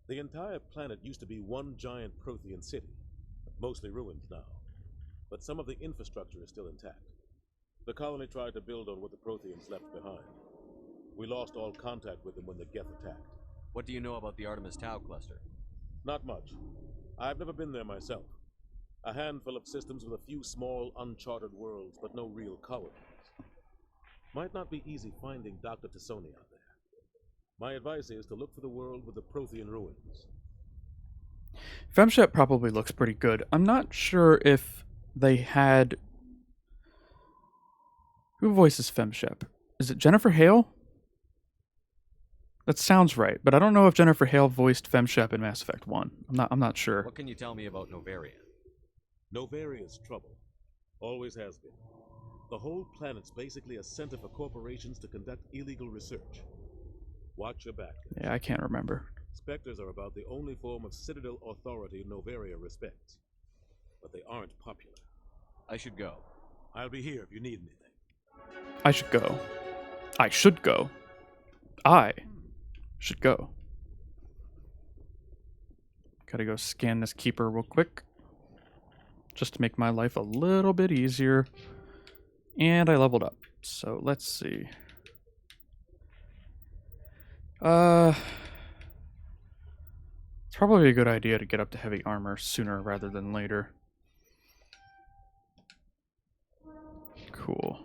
The entire planet used to be one giant Prothean city, mostly ruins now. but some of the infrastructure is still intact. The colony tried to build on what the Protheans left behind. We lost all contact with them when the Geth attacked. What do you know about the Artemis Tau cluster? Not much. I've never been there myself. A handful of systems with a few small, uncharted worlds, but no real colonies. Might not be easy finding Dr. Tassoni out there. My advice is to look for the world with the Prothean ruins. Femshep probably looks pretty good. I'm not sure if they had... Who voices Femshep? Is it Jennifer Hale? That sounds right, but I don't know if Jennifer Hale voiced Femshep in Mass Effect 1. I'm not sure. What can you tell me about Novaria? Novaria's trouble. Always has been. The whole planet's basically a center for corporations to conduct illegal research. Watch your back. Yeah, I can't remember. Spectres are about the only form of Citadel authority Novaria respects. But they aren't popular. I should go. I'll be here if you need anything. I should go. I should go. I should go. Gotta go scan this keeper real quick. Just to make my life a little bit easier. And I leveled up. So let's see. It's probably a good idea to get up to heavy armor sooner rather than later. Cool.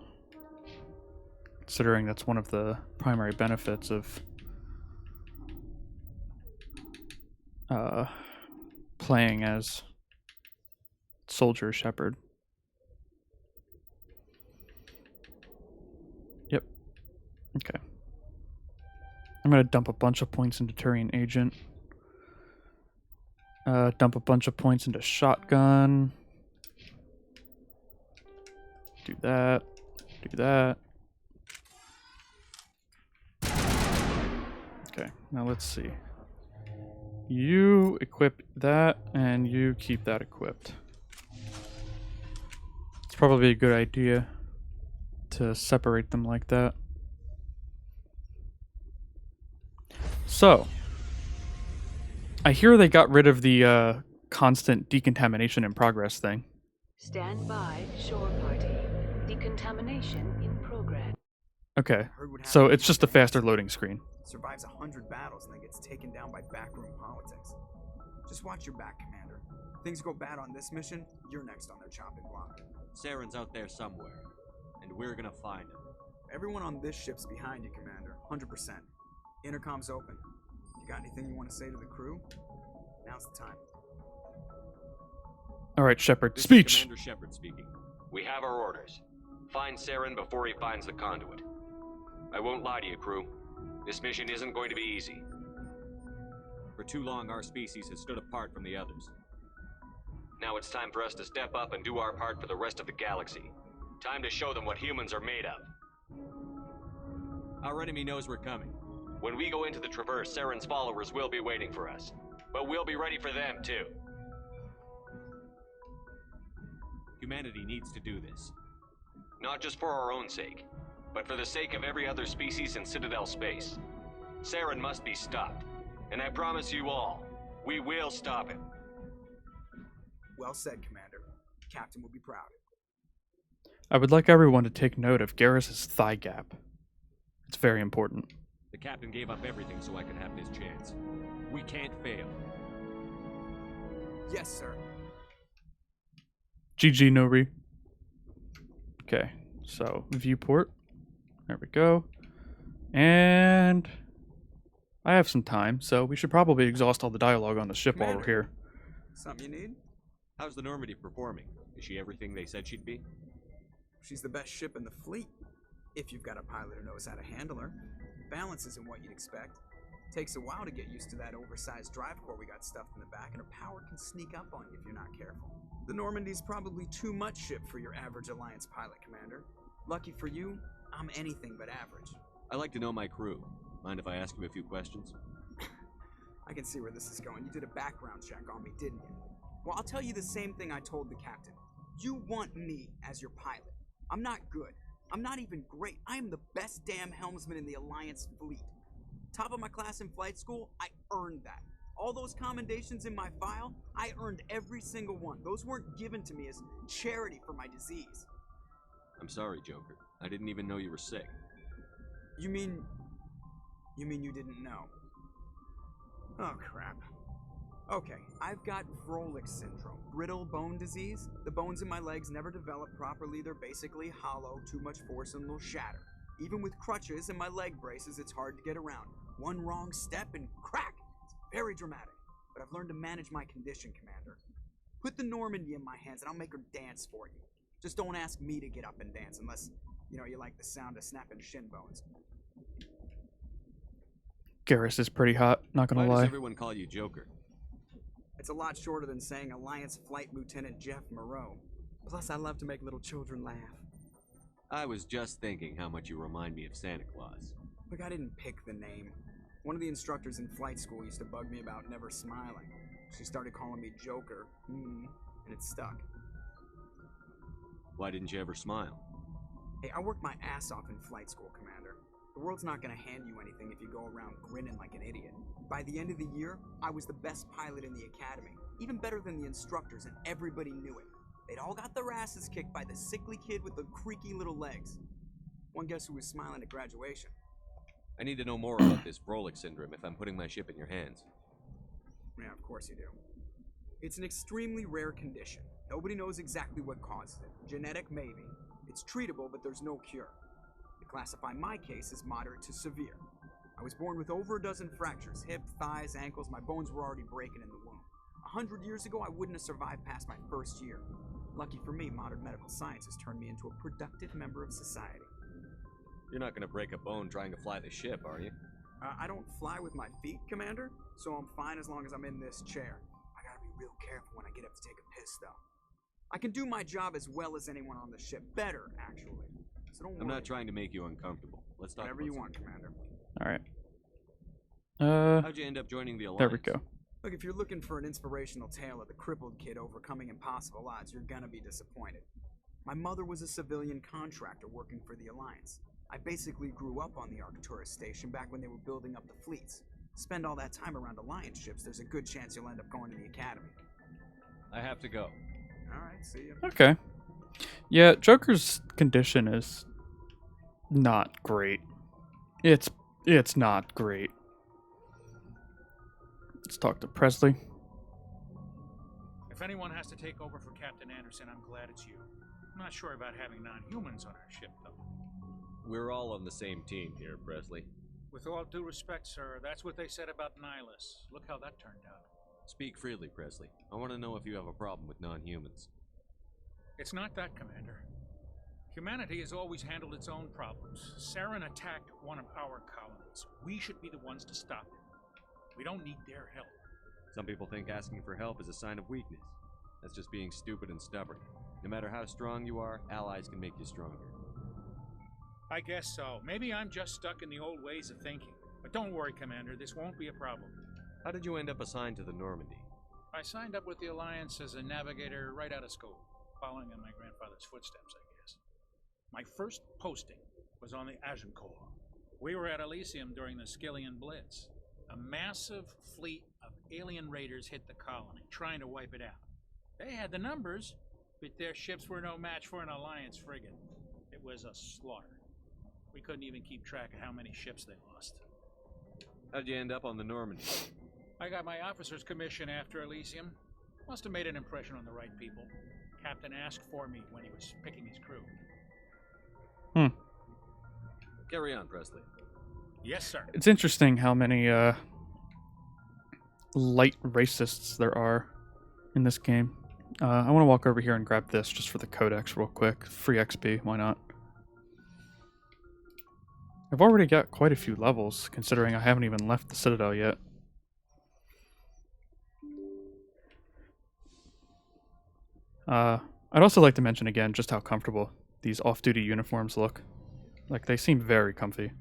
Considering that's one of the primary benefits of playing as Soldier Shepherd. Yep. Okay. I'm gonna dump a bunch of points into Turian Agent. Dump a bunch of points into Shotgun. Do that. Do that. Okay, now let's see. You equip that, and you keep that equipped. It's probably a good idea to separate them like that. So, I hear they got rid of the constant decontamination in progress thing. Stand by, shore party. Decontamination in progress. Okay, so it's just a faster loading screen. Survives 100 battles and then gets taken down by backroom politics. Just watch your back, Commander. Things go bad on this mission, you're next on their chopping block. Saren's out there somewhere, and we're gonna find him. Everyone on this ship's behind you, Commander. 100%. Intercom's open. You got anything you want to say to the crew? Now's the time. Alright, Shepard. This Speech! is Commander Shepard speaking. We have our orders. Find Saren before he finds the conduit. I won't lie to you, crew. This mission isn't going to be easy. For too long, our species has stood apart from the others. Now it's time for us to step up and do our part for the rest of the galaxy. Time to show them what humans are made of. Our enemy knows we're coming. When we go into the Traverse, Saren's followers will be waiting for us. But we'll be ready for them, too. Humanity needs to do this. Not just for our own sake, but for the sake of every other species in Citadel space. Saren must be stopped. And I promise you all, we will stop him. Well said, Commander. Captain will be proud. I would like everyone to take note of Garrus's thigh gap. It's very important. The captain gave up everything so I could have this chance. We can't fail. Yes, sir. GG, Nori. Okay, so viewport. There we go. And I have some time, so we should probably exhaust all the dialogue on the ship while we're here. Something you need? How's the Normandy performing? Is she everything they said she'd be? She's the best ship in the fleet. If you've got a pilot who knows how to handle her. Balance isn't what you'd expect. Takes a while to get used to that oversized drive core we got stuffed in the back, and her power can sneak up on you if you're not careful. The Normandy's probably too much ship for your average Alliance pilot, Commander. Lucky for you, I'm anything but average. I like to know my crew. Mind if I ask you a few questions? I can see where this is going. You did a background check on me, didn't you? Well, I'll tell you the same thing I told the captain. You want me as your pilot. I'm not good. I'm not even great. I am the best damn helmsman in the Alliance fleet. Top of my class in flight school, I earned that. All those commendations in my file, I earned every single one. Those weren't given to me as charity for my disease. I'm sorry, Joker. I didn't even know you were sick. You mean you didn't know? Oh, crap. Okay, I've got Vrolich syndrome, brittle bone disease. The bones in my legs never develop properly. They're basically hollow, too much force and they'll shatter. Even with crutches and my leg braces, it's hard to get around. One wrong step and crack! It's very dramatic. But I've learned to manage my condition, Commander. Put the Normandy in my hands and I'll make her dance for you. Just don't ask me to get up and dance unless, you like the sound of snapping shin bones. Garrus is pretty hot, not gonna Why lie. does everyone call you Joker? It's a lot shorter than saying Alliance Flight Lieutenant Jeff Moreau. Plus, I love to make little children laugh. I was just thinking how much you remind me of Santa Claus. Look, I didn't pick the name. One of the instructors in flight school used to bug me about never smiling. She started calling me Joker, and it stuck. Why didn't you ever smile? Hey, I worked my ass off in flight school, Commander. The world's not gonna hand you anything if you go around grinning like an idiot. By the end of the year, I was the best pilot in the academy, even better than the instructors, and everybody knew it. They'd all got their asses kicked by the sickly kid with the creaky little legs. One guess who was smiling at graduation? I need to know more about this Vrolich syndrome if I'm putting my ship in your hands. Yeah, of course you do. It's an extremely rare condition. Nobody knows exactly what causes it. Genetic, maybe. It's treatable, but there's no cure. They classify my case as moderate to severe. I was born with over a dozen fractures, hip, thighs, ankles. My bones were already breaking in the womb. 100 years ago, I wouldn't have survived past my first year. Lucky for me, modern medical science has turned me into a productive member of society. You're not gonna break a bone trying to fly the ship, are you? I don't fly with my feet, Commander, so I'm fine as long as I'm in this chair. I gotta be real careful when I get up to take a piss, though. I can do my job as well as anyone on the ship. Better, actually. So don't worry. I'm not trying to make you uncomfortable. Let's talk Whatever about you something. want, Commander. Alright. How'd you end up joining the Alliance? There we go. Look, if you're looking for an inspirational tale of the crippled kid overcoming impossible odds, you're gonna be disappointed. My mother was a civilian contractor working for the Alliance. I basically grew up on the Arcturus station back when they were building up the fleets. Spend all that time around Alliance ships, there's a good chance you'll end up going to the Academy. I have to go. Alright, see ya. Okay. Yeah, Joker's condition is not great. It's not great. Let's talk to Presley. If anyone has to take over for Captain Anderson, I'm glad it's you. I'm not sure about having non-humans on our ship, though. We're all on the same team here, Presley. With all due respect, sir, that's what they said about Nihilus. Look how that turned out. Speak freely, Presley. I want to know if you have a problem with non-humans. It's not that, Commander. Humanity has always handled its own problems. Saren attacked one of our colonies. We should be the ones to stop it. We don't need their help. Some people think asking for help is a sign of weakness. That's just being stupid and stubborn. No matter how strong you are, allies can make you stronger. I guess so. Maybe I'm just stuck in the old ways of thinking. But don't worry, Commander, this won't be a problem. How did you end up assigned to the Normandy? I signed up with the Alliance as a navigator right out of school, following in my grandfather's footsteps, I guess. My first posting was on the Agincourt. We were at Elysium during the Skillian Blitz. A massive fleet of alien raiders hit the colony, trying to wipe it out. They had the numbers, but their ships were no match for an Alliance frigate. It was a slaughter. We couldn't even keep track of how many ships they lost. How'd you end up on the Normandy? I got my officer's commission after Elysium. Must have made an impression on the right people. Captain asked for me when he was picking his crew. Carry on, Presley. Yes, sir. It's interesting how many light racists there are in this game. I want to walk over here and grab this just for the codex real quick. Free XP, why not? I've already got quite a few levels, considering I haven't even left the Citadel yet. I'd also like to mention again just how comfortable these off-duty uniforms look. Like, they seem very comfy.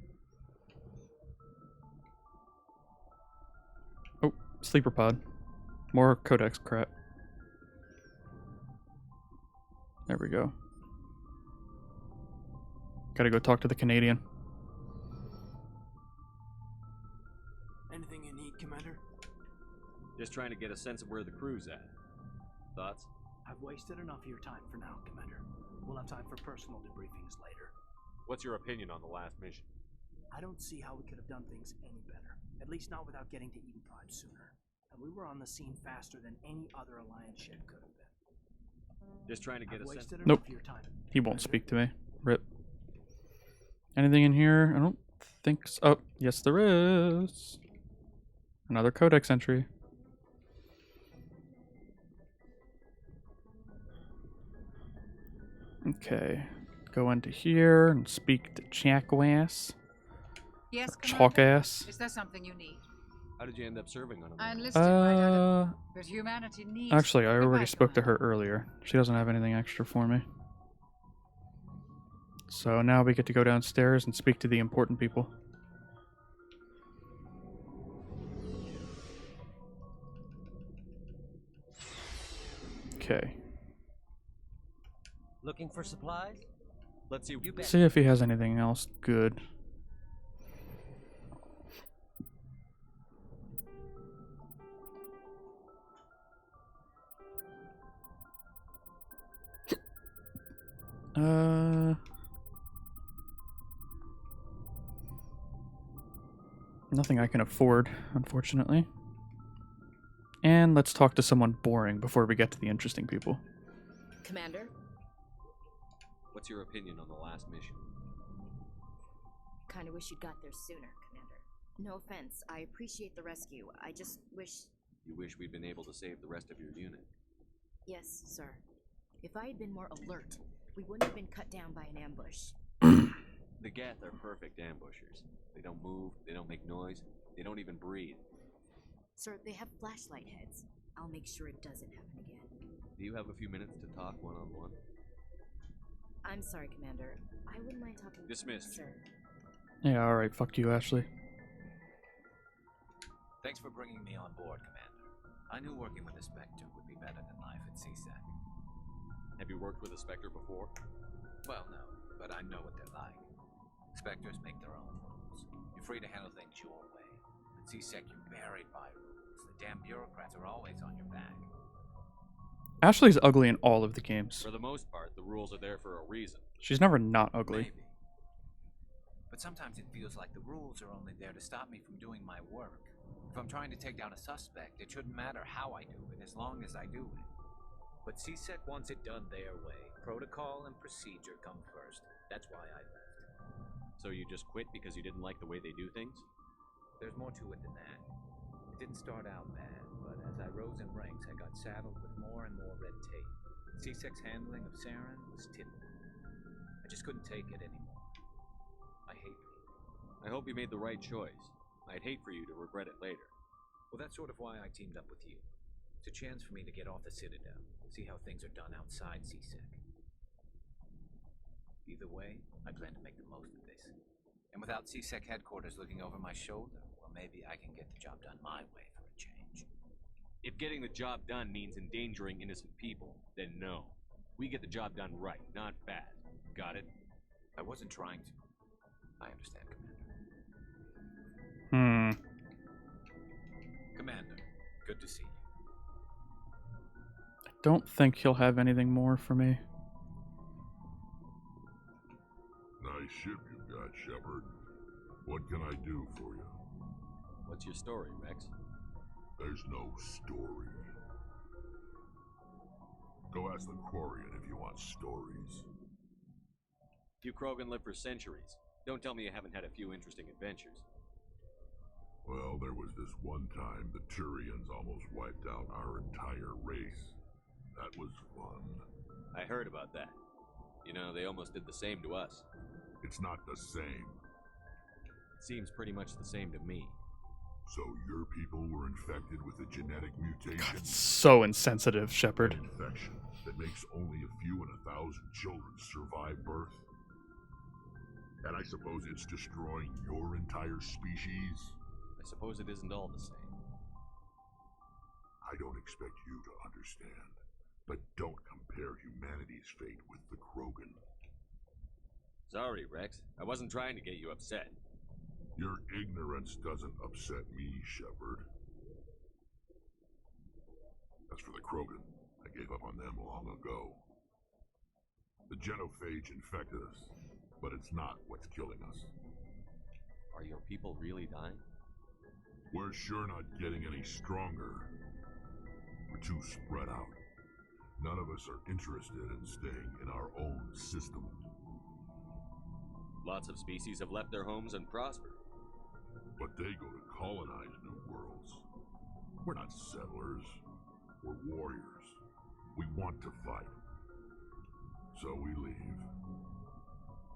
Oh, sleeper pod. More codex crap. There we go. Gotta go talk to the Canadian. Anything you need, Commander? Just trying to get a sense of where the crew's at. Thoughts? I've wasted enough of your time for now, Commander. We'll have time for personal debriefings later. What's your opinion on the last mission? I don't see how we could have done things any better. At least not without getting to Eden Prime sooner. And we were on the scene faster than any other Alliance ship could have been. Just trying to get a sense. Nope. He won't speak to me. Rip. Anything in here? I don't think so. Oh, yes there is. Another codex entry. Okay. Go into here and speak to Chakwass. Yes, Chalk ass. Is there something you need? How did you end up serving on I a enlisted right out of... But humanity needs... Actually, I Goodbye, already spoke to her earlier. She doesn't have anything extra for me. So now we get to go downstairs and speak to the important people. Okay. Looking for supplies? Let's see. See if he has anything else good. Nothing I can afford, unfortunately. And let's talk to someone boring before we get to the interesting people. Commander? What's your opinion on the last mission? Kinda wish you'd got there sooner, Commander. No offense, I appreciate the rescue. I just wish... You wish we'd been able to save the rest of your unit. Yes, sir. If I had been more alert, we wouldn't have been cut down by an ambush. The Geth are perfect ambushers. They don't move, they don't make noise, they don't even breathe. Sir, they have flashlight heads. I'll make sure it doesn't happen again. Do you have a few minutes to talk one-on-one? I'm sorry, Commander. I wouldn't mind talking... Dismissed. Sir. Yeah, alright, fuck you, Ashley. Thanks for bringing me on board, Commander. I knew working with a Spectre would be better than life at CSEC. Have you worked with a Spectre before? Well, no, but I know what they're like. Spectres make their own rules. You're free to handle things your way. At CSEC, you're buried by rules. The damn bureaucrats are always on your back. Ashley's ugly in all of the games. For the most part, the rules are there for a reason. She's never not ugly. Maybe. But sometimes it feels like the rules are only there to stop me from doing my work. If I'm trying to take down a suspect, it shouldn't matter how I do it, as long as I do it. But CSEC wants it done their way. Protocol and procedure come first. That's why I left. So you just quit because you didn't like the way they do things? There's more to it than that. It didn't start out bad, but as I rose in ranks, I got saddled with more and more red tape. CSEC's handling of Saren was typical. I just couldn't take it anymore. I hate people. I hope you made the right choice. I'd hate for you to regret it later. Well, that's sort of why I teamed up with you. It's a chance for me to get off the Citadel, see how things are done outside CSEC. Either way, I plan to make the most of this. And without CSEC headquarters looking over my shoulder, well, maybe I can get the job done my way for a change. If getting the job done means endangering innocent people, then no. We get the job done right, not bad. Got it? I wasn't trying to. I understand, Commander. Commander, good to see you. I don't think he'll have anything more for me. Nice ship you've got, Shepard. What can I do for you? What's your story, Rex? There's no story. Go ask the Quarian if you want stories. You Krogan live for centuries. Don't tell me you haven't had a few interesting adventures. Well, there was this one time the Turians almost wiped out our entire race. That was fun. I heard about that. You know, they almost did the same to us. It's not the same. It seems pretty much the same to me. So your people were infected with a genetic mutation? So insensitive, Shepard. An infection that makes only a few in 1,000 children survive birth? And I suppose it's destroying your entire species? I suppose it isn't all the same. I don't expect you to understand, but don't compare humanity's fate with the Krogan. Sorry, Rex. I wasn't trying to get you upset. Your ignorance doesn't upset me, Shepard. As for the Krogan, I gave up on them long ago. The genophage infected us, but it's not what's killing us. Are your people really dying? We're sure not getting any stronger. We're too spread out. None of us are interested in staying in our own system. Lots of species have left their homes and prospered. But they go to colonize new worlds. We're not settlers. We're warriors. We want to fight. So we leave.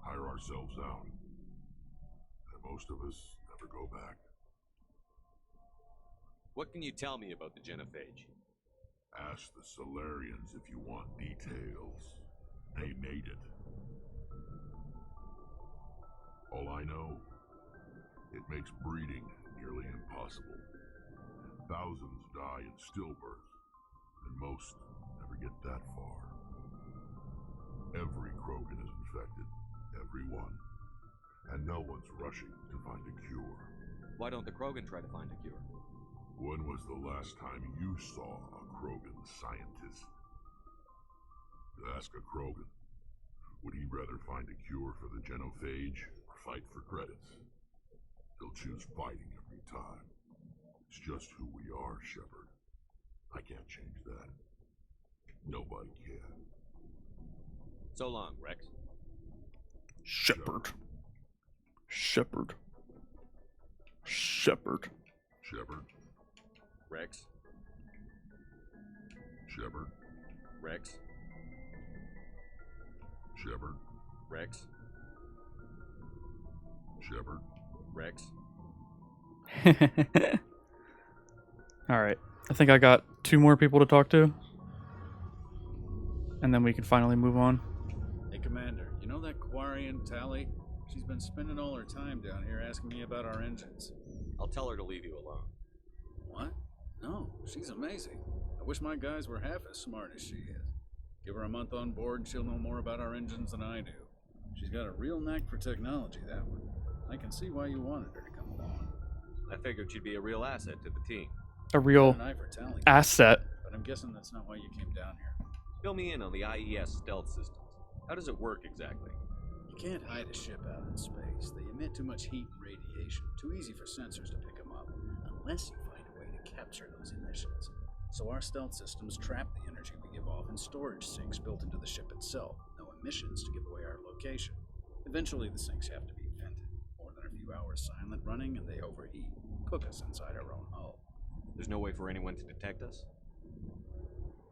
Hire ourselves out. And most of us never go back. What can you tell me about the genophage? Ask the Solarians if you want details. They made it. All I know, it makes breeding nearly impossible. Thousands die in stillbirth, and most never get that far. Every Krogan is infected, everyone. And no one's rushing to find a cure. Why don't the Krogan try to find a cure? When was the last time you saw a Krogan scientist? Ask a Krogan. Would he rather find a cure for the genophage or fight for credits? He'll choose fighting every time. It's just who we are, Shepard. I can't change that. Nobody can. So long, Rex. Shepard. Shepard. Shepard. Shepard. Rex. Shepard. Rex. Shepard. Rex. Shepard. Rex. Alright. I think I got 2 more people to talk to. And then we can finally move on. Hey, Commander, you know that Quarian Tally? She's been spending all her time down here asking me about our engines. I'll tell her to leave you alone. What? No, she's amazing. I wish my guys were half as smart as she is. Give her a month on board and she'll know more about our engines than I do. She's got a real knack for technology, that one. I can see why you wanted her to come along. I figured she'd be a real asset to the team. A real An eye for Tally, asset. but I'm guessing that's not why you came down here. Fill me in on the IES stealth systems. How does it work exactly? You can't hide a ship out in space. They emit too much heat and radiation. Too easy for sensors to pick them up, unless you find a way to capture those emissions. So our stealth systems trap the energy we give off in storage sinks built into the ship itself. No emissions to give away our location. Eventually the sinks have to be vented. More than a few hours silent running and they overheat. Cook us inside our own hull. There's no way for anyone to detect us?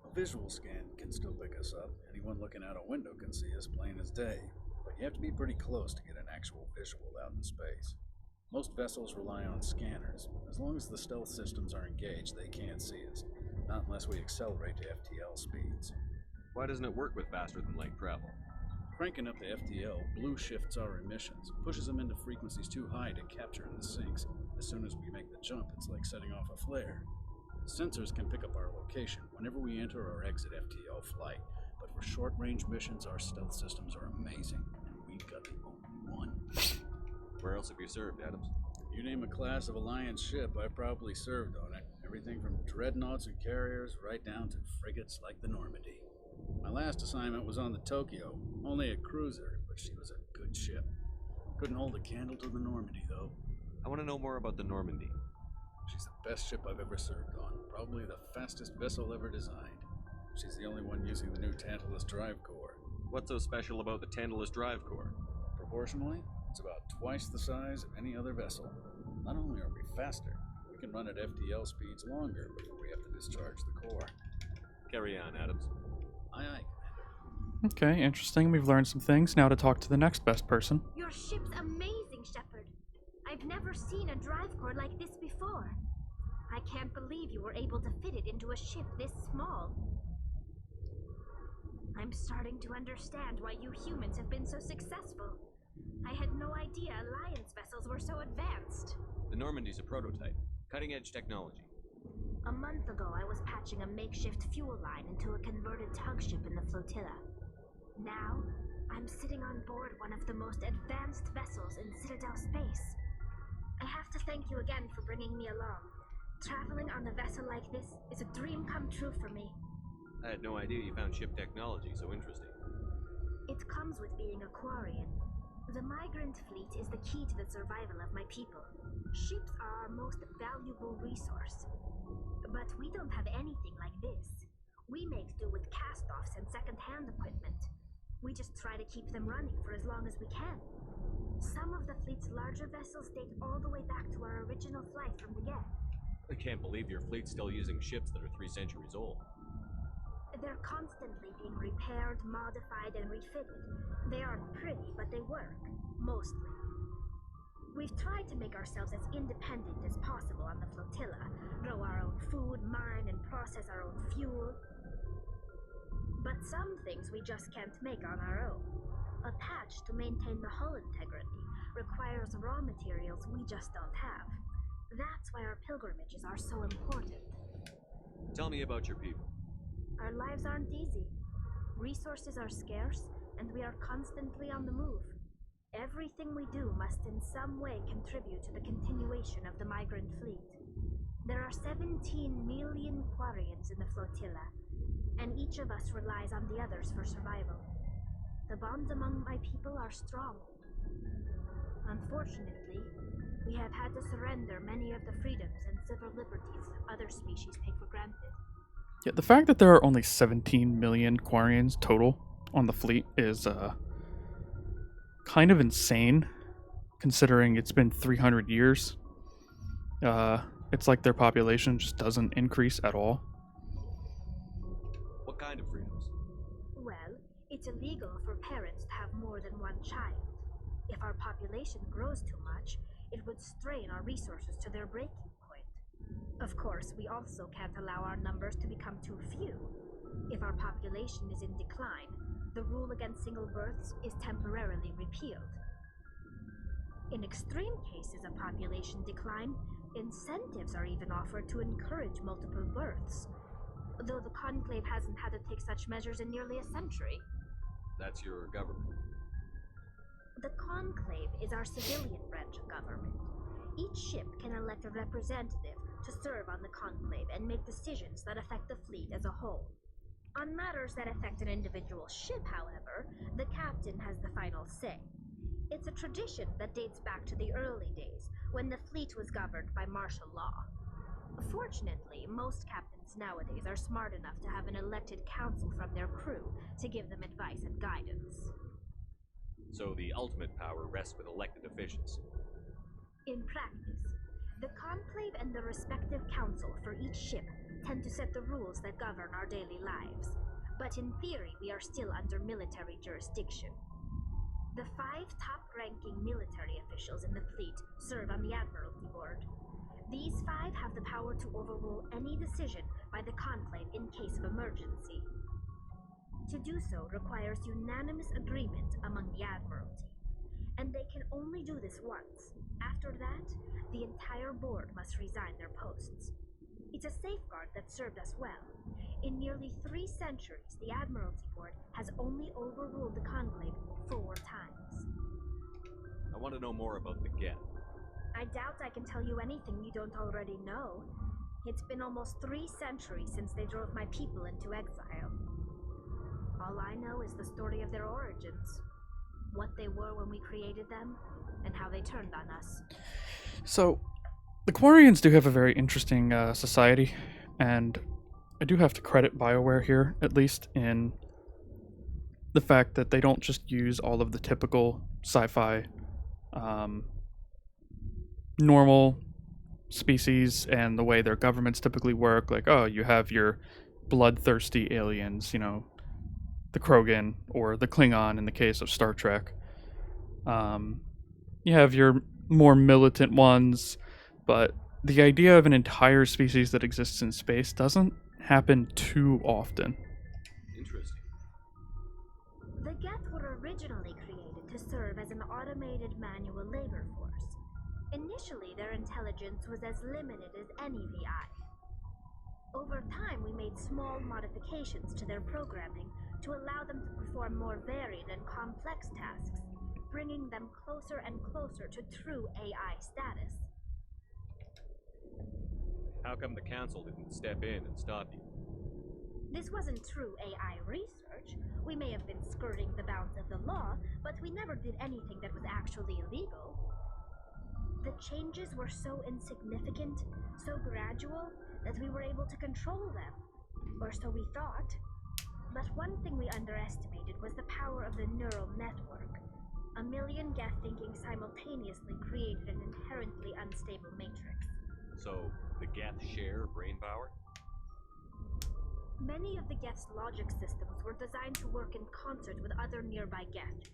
A visual scan can still pick us up. Anyone looking out a window can see us plain as day. But you have to be pretty close to get an actual visual out in space. Most vessels rely on scanners. As long as the stealth systems are engaged, they can't see us. Not unless we accelerate to FTL speeds. Why doesn't it work with faster than light travel? Cranking up the FTL blue shifts our emissions, pushes them into frequencies too high to capture in the sinks. As soon as we make the jump, it's like setting off a flare. Sensors can pick up our location whenever we enter or exit FTL flight, but for short-range missions, our stealth systems are amazing, and we've got the only one. Where else have you served, Adams? You name a class of Alliance ship, I probably served on it. Everything from dreadnoughts and carriers right down to frigates like the Normandy. My last assignment was on the Tokyo, only a cruiser, but she was a good ship. Couldn't hold a candle to the Normandy, though. I want to know more about the Normandy. She's the best ship I've ever served on, probably the fastest vessel ever designed. She's the only one using the new Tantalus drive core. What's so special about the Tantalus drive core? Proportionally, it's about twice the size of any other vessel. Not only are we faster, we can run at FTL speeds longer before we have to discharge the core. Carry on, Adams. Aye, aye. Okay, interesting. We've learned some things. Now to talk to the next best person. Your ship's amazing, Shepard. I've never seen a drive core like this before. I can't believe you were able to fit it into a ship this small. I'm starting to understand why you humans have been so successful. I had no idea Alliance vessels were so advanced. The Normandy's a prototype. Cutting-edge technology. A month ago, I was patching a makeshift fuel line into a converted tug ship in the flotilla. Now, I'm sitting on board one of the most advanced vessels in Citadel space. I have to thank you again for bringing me along. Traveling on a vessel like this is a dream come true for me. I had no idea you found ship technology so interesting. It comes with being a Quarian. The migrant fleet is the key to the survival of my people. Ships are our most valuable resource. But we don't have anything like this. We make do with cast-offs and second-hand equipment. We just try to keep them running for as long as we can. Some of the fleet's larger vessels date all the way back to our original flight from the Geth. I can't believe your fleet's still using ships that are 3 centuries old. They're constantly being repaired, modified, and refitted. They aren't pretty, but they work. Mostly. We've tried to make ourselves as independent as possible on the flotilla. Grow our own food, mine, and process our own fuel. But some things we just can't make on our own. A patch to maintain the hull integrity requires raw materials we just don't have. That's why our pilgrimages are so important. Tell me about your people. Our lives aren't easy. Resources are scarce, and we are constantly on the move. Everything we do must in some way contribute to the continuation of the migrant fleet. There are 17 million Quarians in the flotilla, and each of us relies on the others for survival. The bonds among my people are strong. Unfortunately, we have had to surrender many of the freedoms and civil liberties other species take for granted. Yeah, the fact that there are only 17 million Quarians total on the fleet is kind of insane, considering it's been 300 years. It's like their population just doesn't increase at all. What kind of freedoms? Well, it's illegal for parents to have more than one child. If our population grows too much, it would strain our resources to their breaking point. Of course, we also can't allow our numbers to become too few. If our population is in decline, the rule against single births is temporarily repealed. In extreme cases of population decline, incentives are even offered to encourage multiple births, though the Conclave hasn't had to take such measures in nearly a century. That's your government. The Conclave is our civilian branch of government. Each ship can elect a representative to serve on the Conclave and make decisions that affect the fleet as a whole. On matters that affect an individual ship, however, the captain has the final say. It's a tradition that dates back to the early days, when the fleet was governed by martial law. Fortunately, most captains nowadays are smart enough to have an elected council from their crew to give them advice and guidance. So the ultimate power rests with elected officials. In practice, the Conclave and the respective council for each ship tend to set the rules that govern our daily lives. But in theory, we are still under military jurisdiction. The 5 top-ranking military officials in the fleet serve on the Admiralty Board. These 5 have the power to overrule any decision by the Conclave in case of emergency. To do so requires unanimous agreement among the Admiralty, and they can only do this once. After that, the entire board must resign their posts. It's a safeguard that served us well. In nearly 3 centuries, the Admiralty Board has only overruled the Conclave 4 times. I want to know more about the Geth. I doubt I can tell you anything you don't already know. It's been almost 3 centuries since they drove my people into exile. All I know is the story of their origins, what they were when we created them, and how they turned on us. So, the Quarians do have a very interesting society, and I do have to credit BioWare here, at least in the fact that they don't just use all of the typical sci-fi normal species and the way their governments typically work, like, oh, you have your bloodthirsty aliens, you know, the Krogan or the Klingon in the case of Star Trek. You have your more militant ones, but the idea of an entire species that exists in space doesn't happen too often. Interesting. The Geth were originally created to serve as an automated manual labor force. Initially, their intelligence was as limited as any VI. Over time, we made small modifications to their programming to allow them to perform more varied and complex tasks, bringing them closer and closer to true AI status. How come the Council didn't step in and stop you? This wasn't true AI research. We may have been skirting the bounds of the law, but we never did anything that was actually illegal. The changes were so insignificant, so gradual, that we were able to control them. Or so we thought. But one thing we underestimated was the power of the neural network. A million Geth thinking simultaneously created an inherently unstable matrix. So, the Geth share brain power? Many of the Geth's logic systems were designed to work in concert with other nearby Geth.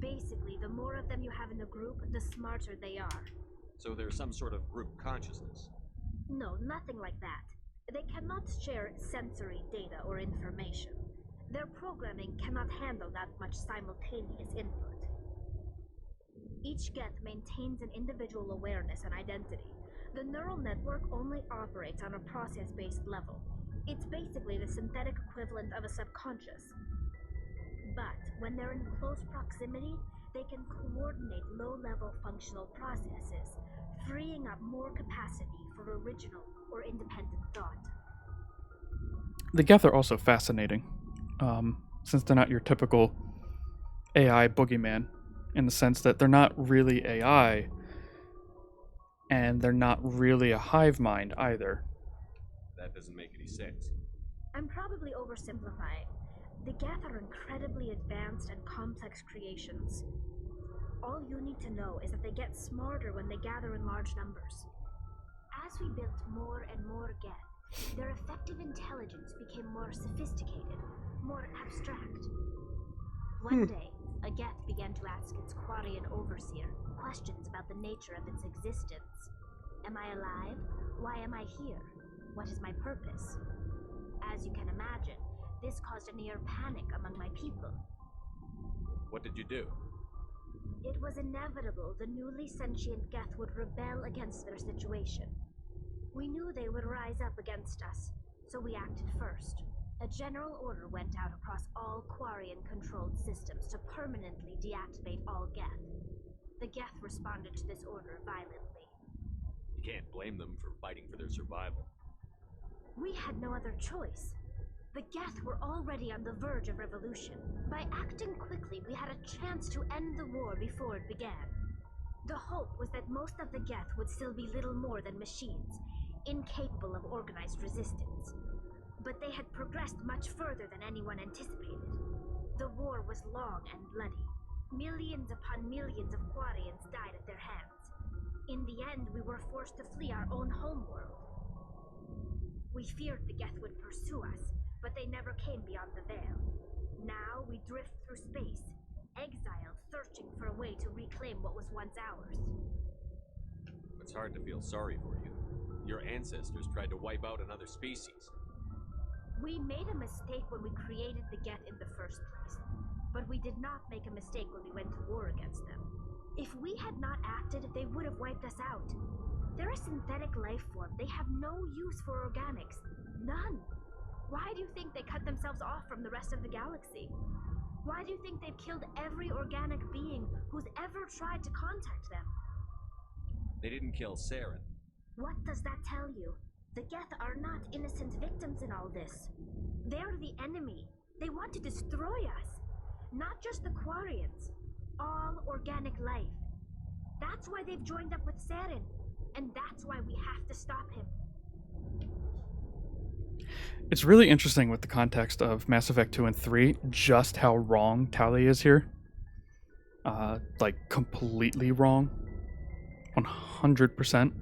Basically, the more of them you have in a group, the smarter they are. So there's some sort of group consciousness? No, nothing like that. They cannot share sensory data or information. Their programming cannot handle that much simultaneous input. Each Geth maintains an individual awareness and identity. The neural network only operates on a process-based level. It's basically the synthetic equivalent of a subconscious. But when they're in close proximity, they can coordinate low-level functional processes, freeing up more capacity for original or independent thought. The Geth are also fascinating, since they're not your typical AI boogeyman, in the sense that they're not really AI, and they're not really a hive mind either. That doesn't make any sense. I'm probably oversimplifying. The Geth are incredibly advanced and complex creations. All you need to know is that they get smarter when they gather in large numbers. As we built more and more Geth, their effective intelligence became more sophisticated, more abstract. One day, a Geth began to ask its Quarian overseer questions about the nature of its existence. Am I alive? Why am I here? What is my purpose? As you can imagine, this caused a near panic among my people. What did you do? It was inevitable the newly sentient Geth would rebel against their situation. We knew they would rise up against us, so we acted first. A general order went out across all Quarian-controlled systems to permanently deactivate all Geth. The Geth responded to this order violently. You can't blame them for fighting for their survival. We had no other choice. The Geth were already on the verge of revolution. By acting quickly, we had a chance to end the war before it began. The hope was that most of the Geth would still be little more than machines, incapable of organized resistance. But they had progressed much further than anyone anticipated. The war was long and bloody. Millions upon millions of Quarians died at their hands. In the end, we were forced to flee our own homeworld. We feared the Geth would pursue us, but they never came beyond the veil. Now we drift through space, exiled, searching for a way to reclaim what was once ours. It's hard to feel sorry for you. Your ancestors tried to wipe out another species. We made a mistake when we created the Geth in the first place, but we did not make a mistake when we went to war against them. If we had not acted, they would have wiped us out. They're a synthetic life form. They have no use for organics. None. Why do you think they cut themselves off from the rest of the galaxy? Why do you think they've killed every organic being who's ever tried to contact them? They didn't kill Saren. What does that tell you? The Geth are not innocent victims in all this. They're the enemy. They want to destroy us. Not just the Quarians. All organic life. That's why they've joined up with Saren. And that's why we have to stop him. It's really interesting with the context of Mass Effect 2 and 3, just how wrong Tali is here. Like, completely wrong. 100%.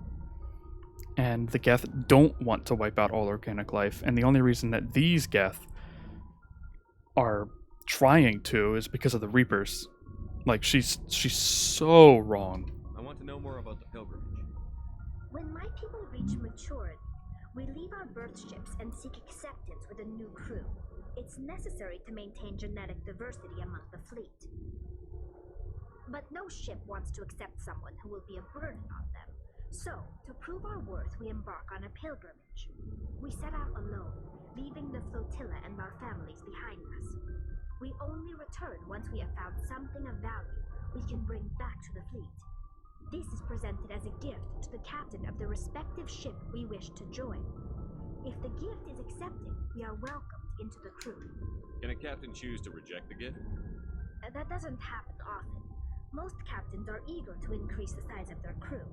And the Geth don't want to wipe out all organic life, and the only reason that these Geth are trying to is because of the Reapers. Like, she's so wrong. I want to know more about the pilgrimage. When my people reach maturity, we leave our birth ships and seek acceptance with a new crew. It's necessary to maintain genetic diversity among the fleet. But no ship wants to accept someone who will be a burden on them. So, to prove our worth, we embark on a pilgrimage. We set out alone, leaving the flotilla and our families behind us. We only return once we have found something of value we can bring back to the fleet. This is presented as a gift to the captain of the respective ship we wish to join. If the gift is accepted, we are welcomed into the crew. Can a captain choose to reject the gift? That doesn't happen often. Most captains are eager to increase the size of their crew.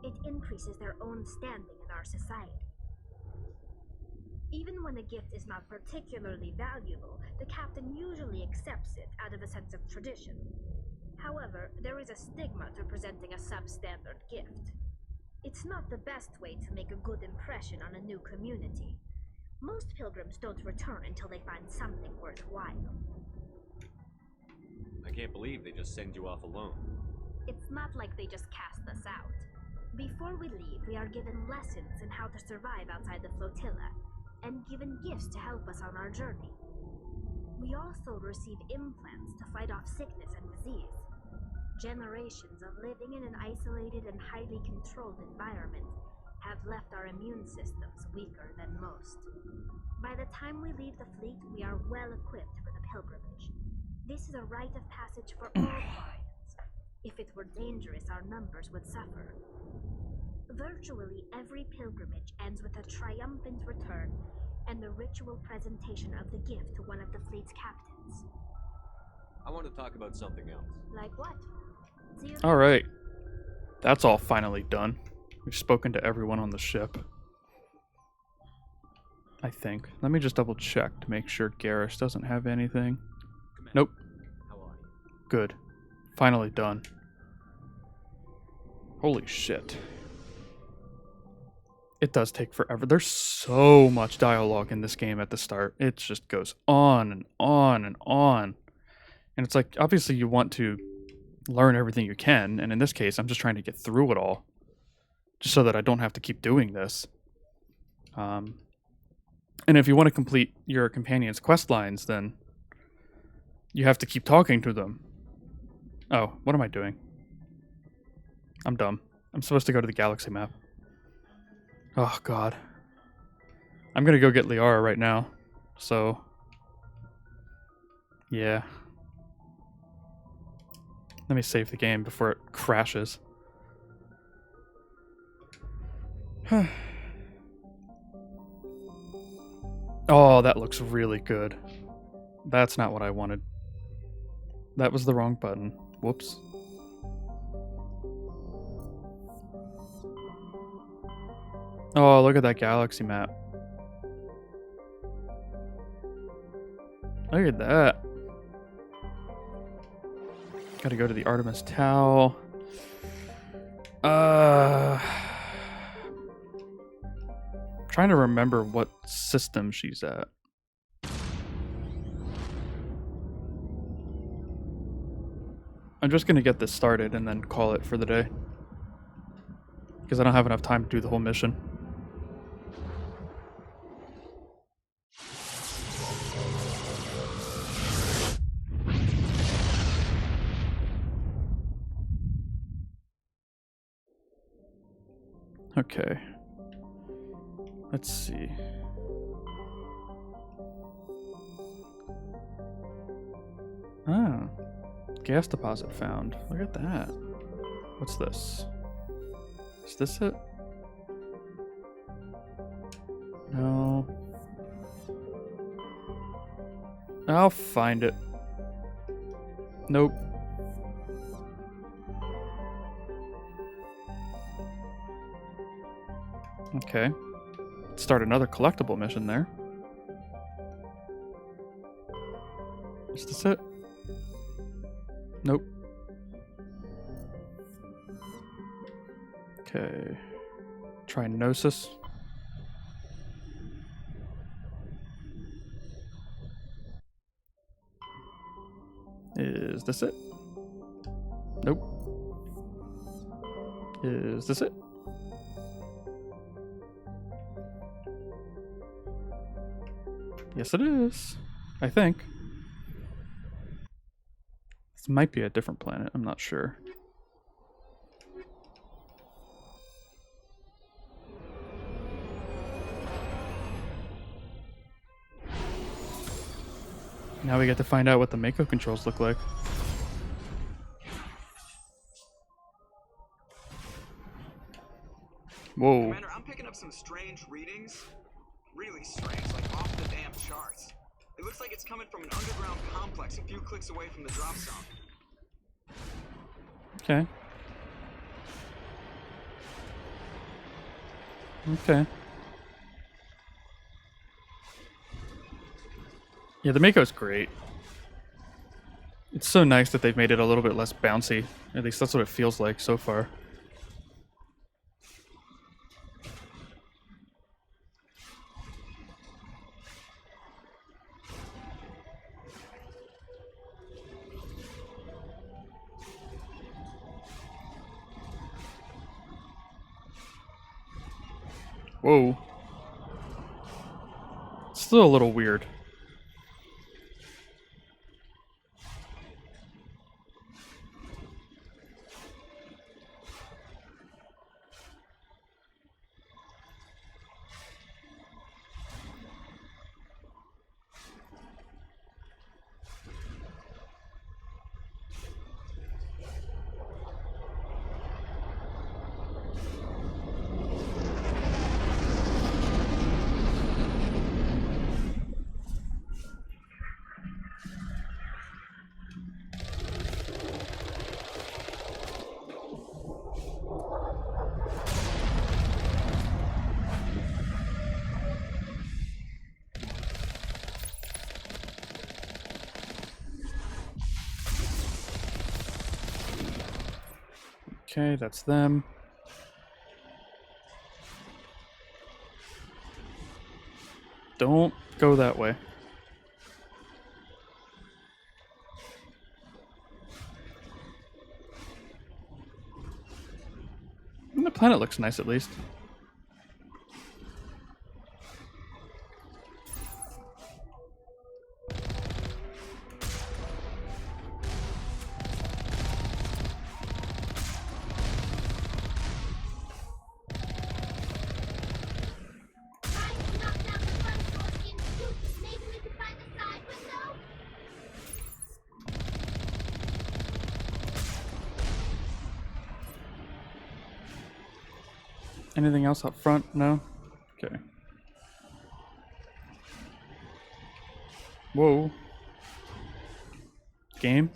It increases their own standing in our society. Even when a gift is not particularly valuable, the captain usually accepts it out of a sense of tradition. However, there is a stigma to presenting a substandard gift. It's not the best way to make a good impression on a new community. Most pilgrims don't return until they find something worthwhile. I can't believe they just send you off alone. It's not like they just cast us out. Before we leave, we are given lessons in how to survive outside the flotilla, and given gifts to help us on our journey. We also receive implants to fight off sickness and disease. Generations of living in an isolated and highly controlled environment have left our immune systems weaker than most. By the time we leave the fleet, we are well equipped for the pilgrimage. This is a rite of passage for all Quarians. If it were dangerous, our numbers would suffer. Virtually every pilgrimage ends with a triumphant return and the ritual presentation of the gift to one of the fleet's captains. I want to talk about something else. Like what? Alright. That's all finally done. We've spoken to everyone on the ship. I think. Let me just double check to make sure Garrus doesn't have anything. Nope. How are you? Good. Finally done. Holy shit. It does take forever. There's so much dialogue in this game at the start. It just goes on and on and on. And it's like, obviously you want to learn everything you can, and in this case, I'm just trying to get through it all. Just so that I don't have to keep doing this. And if you want to complete your companion's quest lines, then you have to keep talking to them. Oh, what am I doing? I'm dumb. I'm supposed to go to the galaxy map. Oh, God. I'm gonna go get Liara right now. So, yeah. Let me save the game before it crashes. Oh, that looks really good. That's not what I wanted. That was the wrong button. Whoops. Oh, look at that galaxy map. Look at that. Gotta go to the Artemis Tau. Trying to remember what system she's at. I'm just gonna get this started and then call it for the day. Because I don't have enough time to do the whole mission. Okay. Let's see. Ah. Gas deposit found. Look at that. What's this? Is this it? No. I'll find it. Nope. Okay. Let's start another collectible mission there. Is this it? Nope. Okay. Try Gnosis. Is this it? Nope. Is this it? Yes, it is. I think. This might be a different planet. I'm not sure. Now we get to find out what the Mako controls look like. Whoa. Commander, I'm picking up some strange readings. Really strange, like off the damn charts. It looks like it's coming from an underground complex a few clicks away from the drop zone. Okay. Okay. Yeah, the Mako's great. It's so nice that they've made it a little bit less bouncy. At least that's what it feels like so far. Whoa. Still a little weird. Okay, that's them. Don't go that way. And the planet looks nice at least. Anything else up front? No? Okay. Whoa. Game?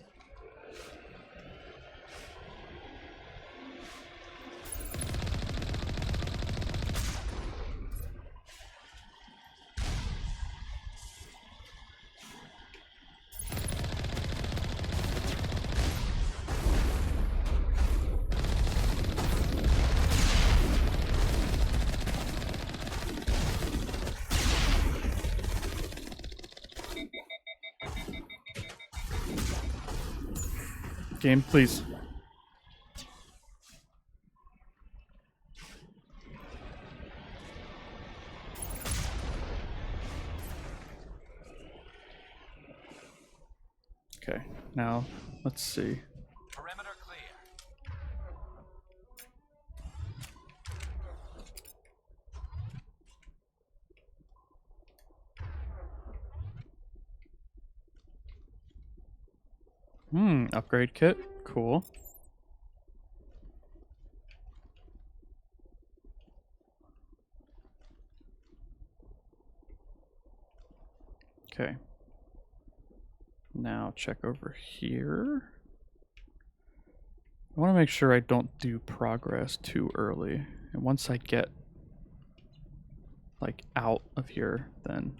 Game, please. Okay, now let's see. Perimeter clear. Upgrade kit. Cool. Okay. Now check over here. I want to make sure I don't do progress too early. And once I get like out of here, then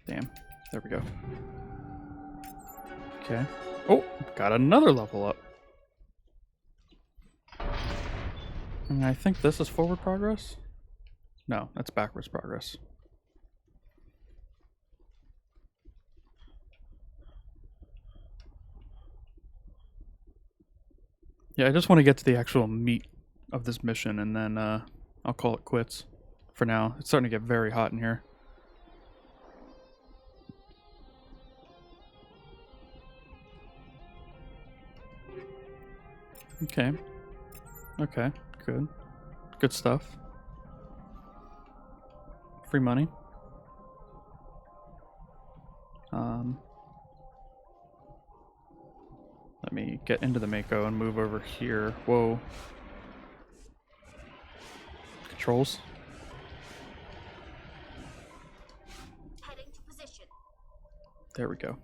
damn. There we go. Okay. Oh, got another level up. And I think this is forward progress? No, that's backwards progress. Yeah, I just want to get to the actual meat of this mission, and then I'll call it quits for now. It's starting to get very hot in here. Okay. Okay, good. Good stuff. Free money. Let me get into the Mako and move over here. Whoa. Controls. Heading to position. There we go.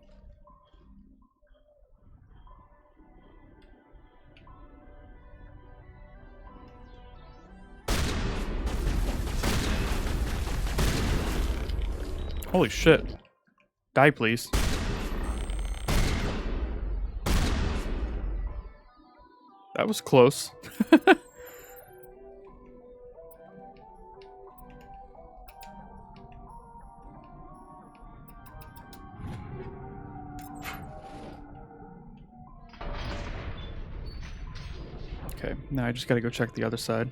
Holy shit. Die, please. That was close. Okay, now I just gotta go check the other side.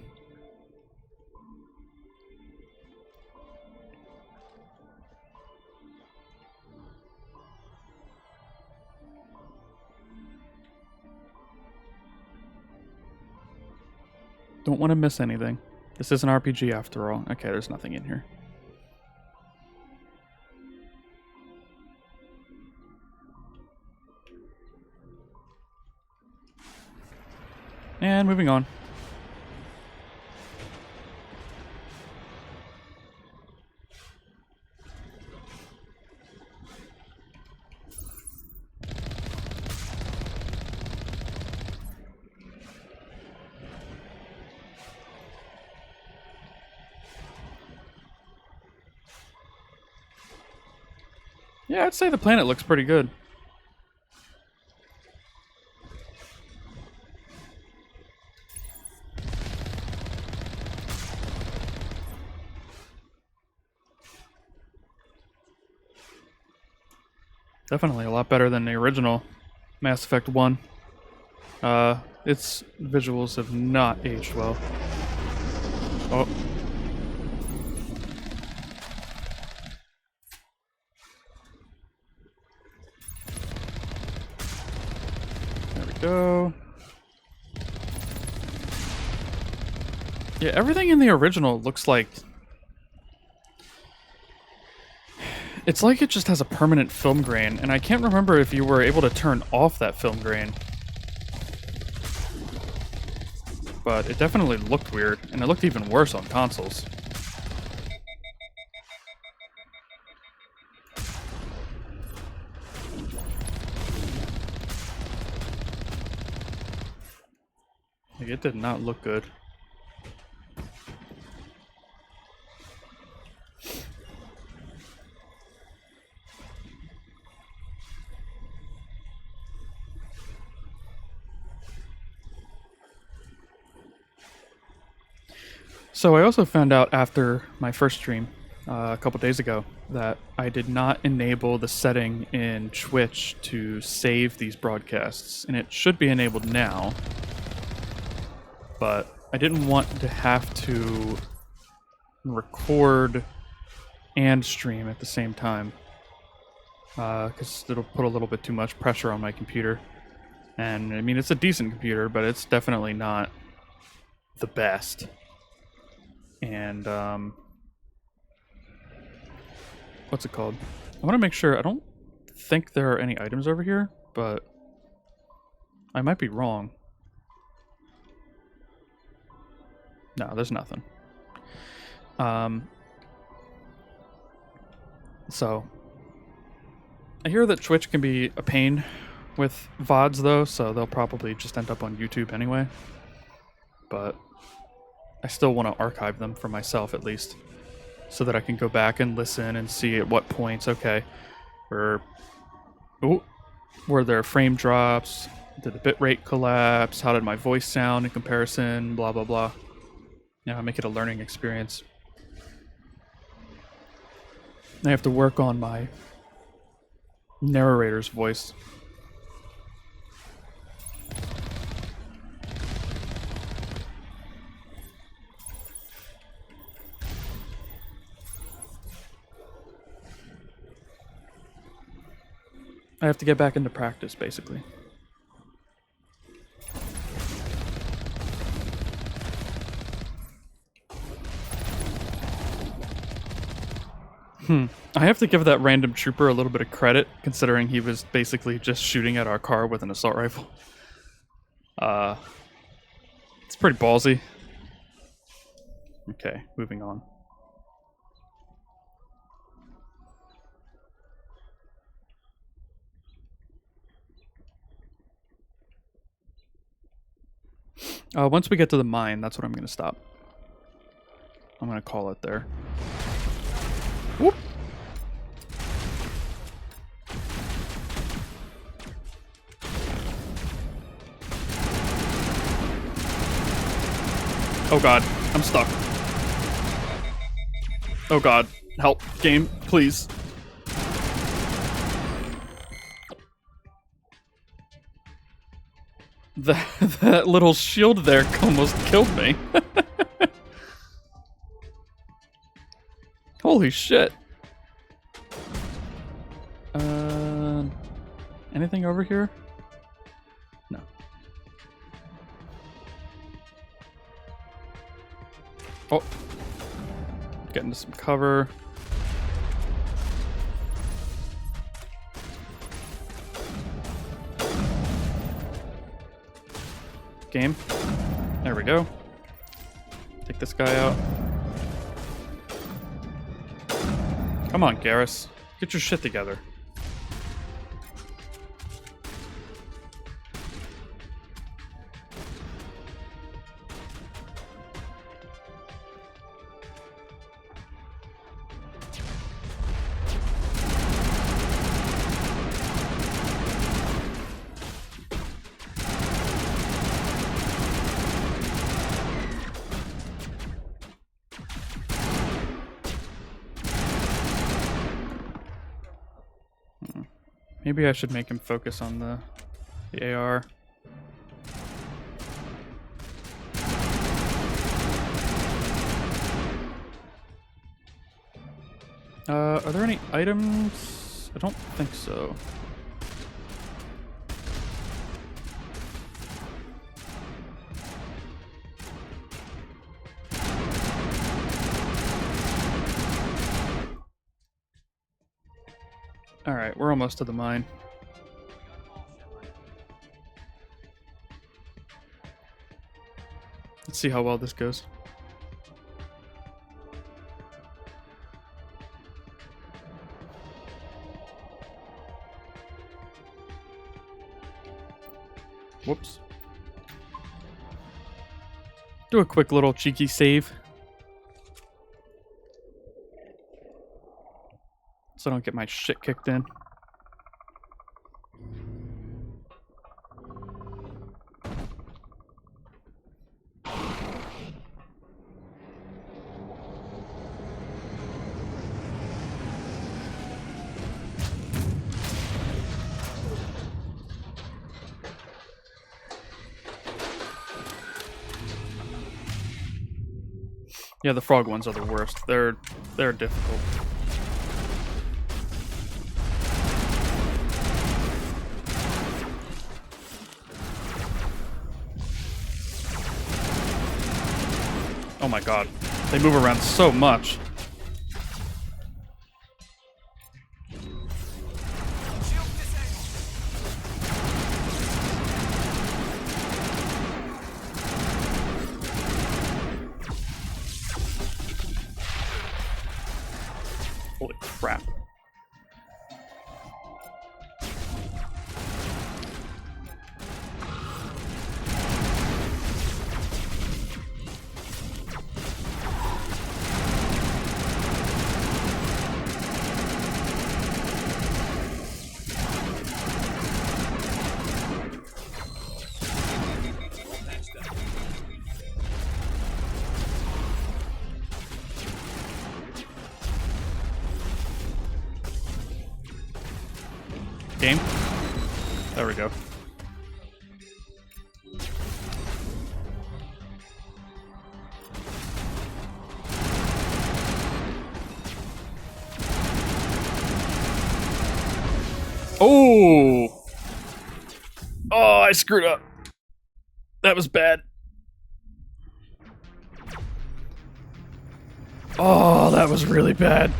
Don't want to miss anything. This is an RPG after all. Okay, there's nothing in here. And moving on. Yeah, I'd say the planet looks pretty good. Definitely a lot better than the original Mass Effect 1. Its visuals have not aged well. Oh. There we go. Yeah, everything in the original looks like... It's like it just has a permanent film grain, and I can't remember if you were able to turn off that film grain. But it definitely looked weird, and it looked even worse on consoles. Like, it did not look good. So I also found out after my first stream a couple days ago that I did not enable the setting in Twitch to save these broadcasts, and it should be enabled now, but I didn't want to have to record and stream at the same time because it'll put a little bit too much pressure on my computer. And I mean, it's a decent computer, but it's definitely not the best. And what's it called? I want to make sure. I don't think there are any items over here, but I might be wrong. No, there's nothing. So I hear that Twitch can be a pain with VODs though, so they'll probably just end up on YouTube anyway. But I still want to archive them for myself at least, so that I can go back and listen and see at what points, okay, were there frame drops? Did the bitrate collapse? How did my voice sound in comparison? Blah, blah, blah. Yeah, make it a learning experience. I have to work on my narrator's voice. I have to get back into practice, basically. I have to give that random trooper a little bit of credit, considering he was basically just shooting at our car with an assault rifle. It's pretty ballsy. Okay, moving on. Once we get to the mine, that's what I'm going to stop. I'm going to call it there. Whoop. Oh god, I'm stuck. Oh god, help, game, please. That little shield there almost killed me. Holy shit. Anything over here? No. Oh. Get into some cover. Game. There we go. Take this guy out. Come on, Garrus. Get your shit together. Maybe I should make him focus on the AR. Are there any items? I don't think so. Alright, we're almost to the mine. Let's see how well this goes. Whoops. Do a quick little cheeky save. So I don't get my shit kicked in. Yeah, the frog ones are the worst. They're difficult. Oh my god. They move around so much. Holy crap. Game. There we go. Oh! Oh, I screwed up. That was bad. Oh, that was really bad.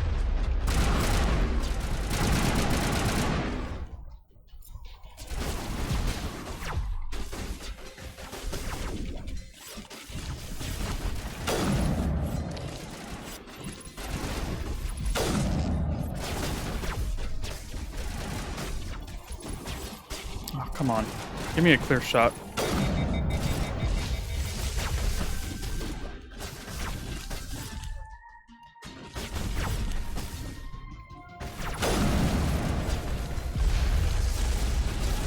come on. Give me a clear shot.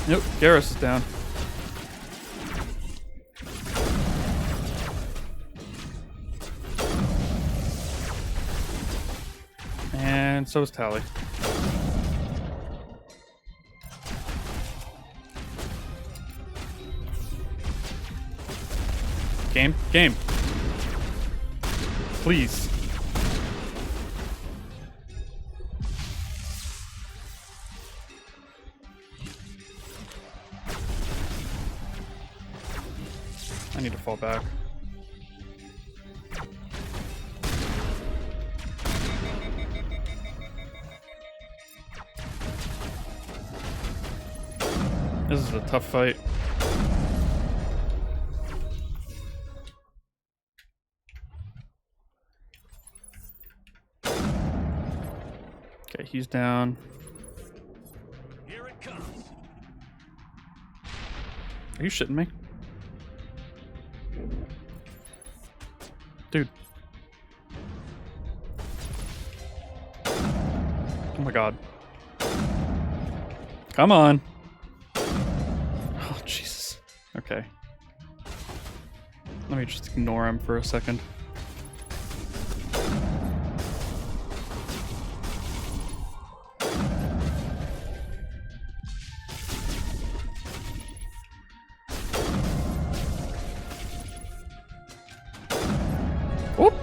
Nope, Garrus is down. And so is Tally. Game. Please. I need to fall back. This is a tough fight. Okay, he's down. Here it comes. Are you shitting me? Dude. Oh my god. Come on. Oh, Jesus. Okay. Let me just ignore him for a second. Whoop.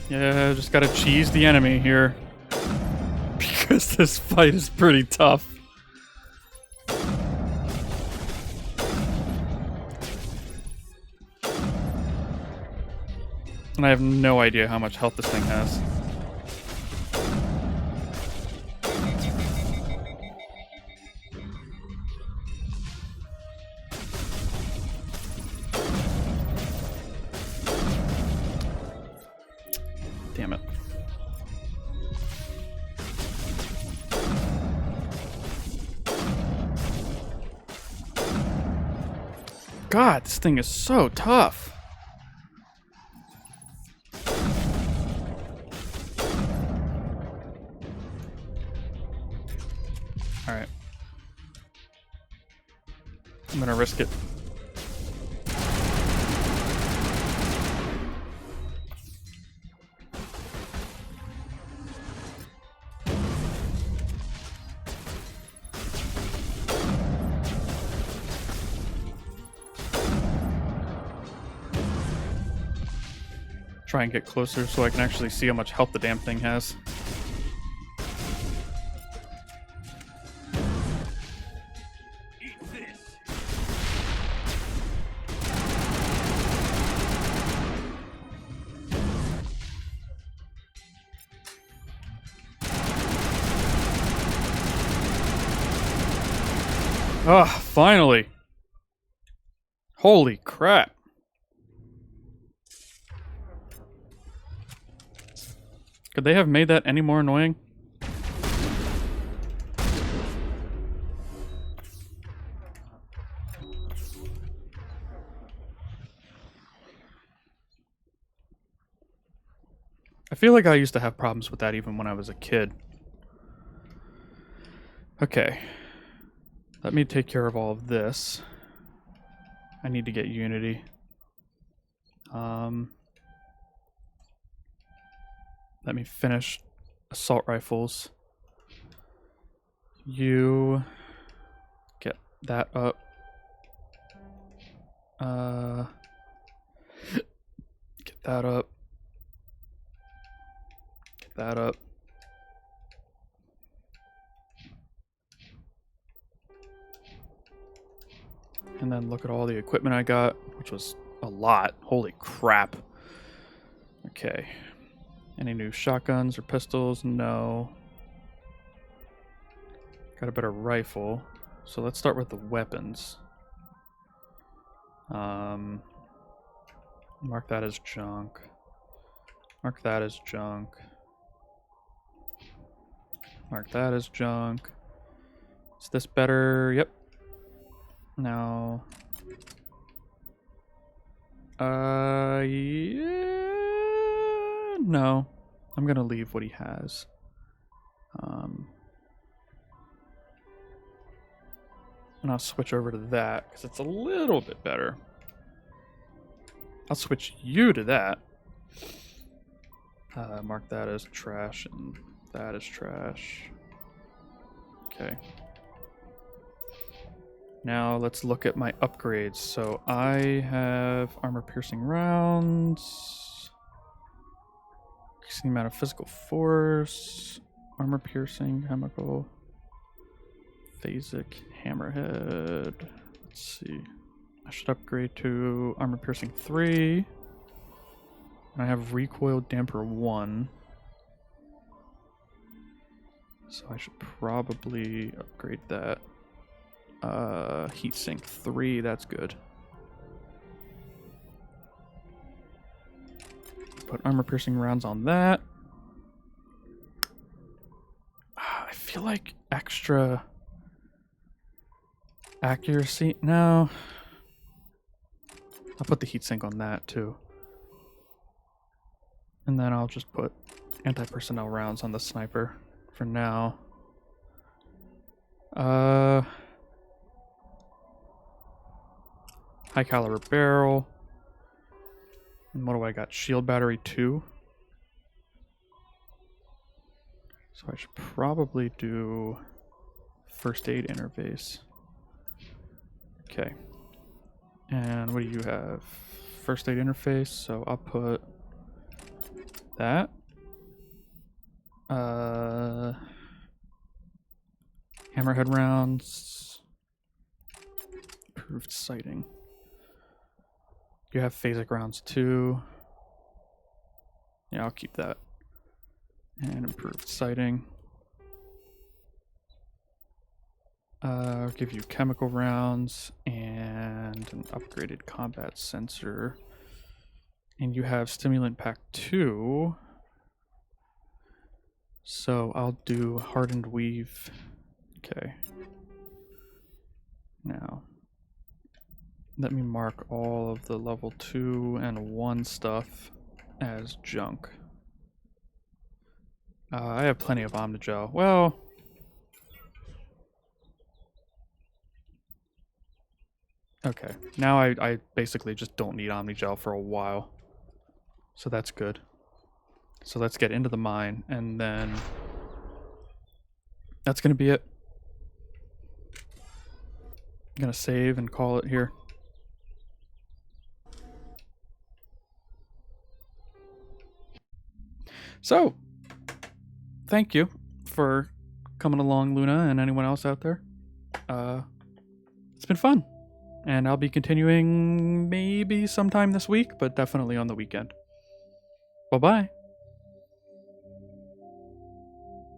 Yeah, just gotta cheese the enemy here. Because this fight is pretty tough. And I have no idea how much health this thing has. Damn it. God, this thing is so tough. Alright. I'm gonna risk it. Try and get closer so I can actually see how much health the damn thing has. Ah, finally. Holy crap. Could they have made that any more annoying? I feel like I used to have problems with that even when I was a kid. Okay. Let me take care of all of this. I need to get Unity. Let me finish assault rifles. You get that up. Get that up. Get that up. And then look at all the equipment I got, which was a lot. Holy crap. Okay. Any new shotguns or pistols? No. Got a better rifle. So let's start with the weapons. Mark that as junk. Mark that as junk. Mark that as junk. Is this better? Yep. Now, yeah, no. I'm gonna leave what he has. And I'll switch over to that because it's a little bit better. I'll switch you to that. Mark that as trash and that as trash. Okay. Now let's look at my upgrades. So I have armor piercing rounds. Increasing amount of physical force. Armor piercing, chemical. Phasic, hammerhead. Let's see. I should upgrade to armor piercing 3. And I have recoil damper 1. So I should probably upgrade that. Heat sink 3, that's good. Put armor piercing rounds on that. I feel like extra accuracy. No. I'll put the heatsink on that too. And then I'll just put anti-personnel rounds on the sniper for now. High caliber barrel. And what do I got? Shield battery 2. So I should probably do first aid interface. Okay. And what do you have? First aid interface, so I'll put that. Hammerhead rounds. Improved sighting. You have phasic rounds too. Yeah, I'll keep that. And improved sighting. I'll give you chemical rounds and an upgraded combat sensor. And you have stimulant pack 2. So I'll do hardened weave. Okay. Now, let me mark all of the level 2 and 1 stuff as junk. I have plenty of Omnigel. Well, okay. Now I basically just don't need Omnigel for a while. So that's good. So let's get into the mine, and then that's going to be it. I'm going to save and call it here. So, thank you for coming along, Luna, and anyone else out there. It's been fun. And I'll be continuing maybe sometime this week, but definitely on the weekend. Bye-bye.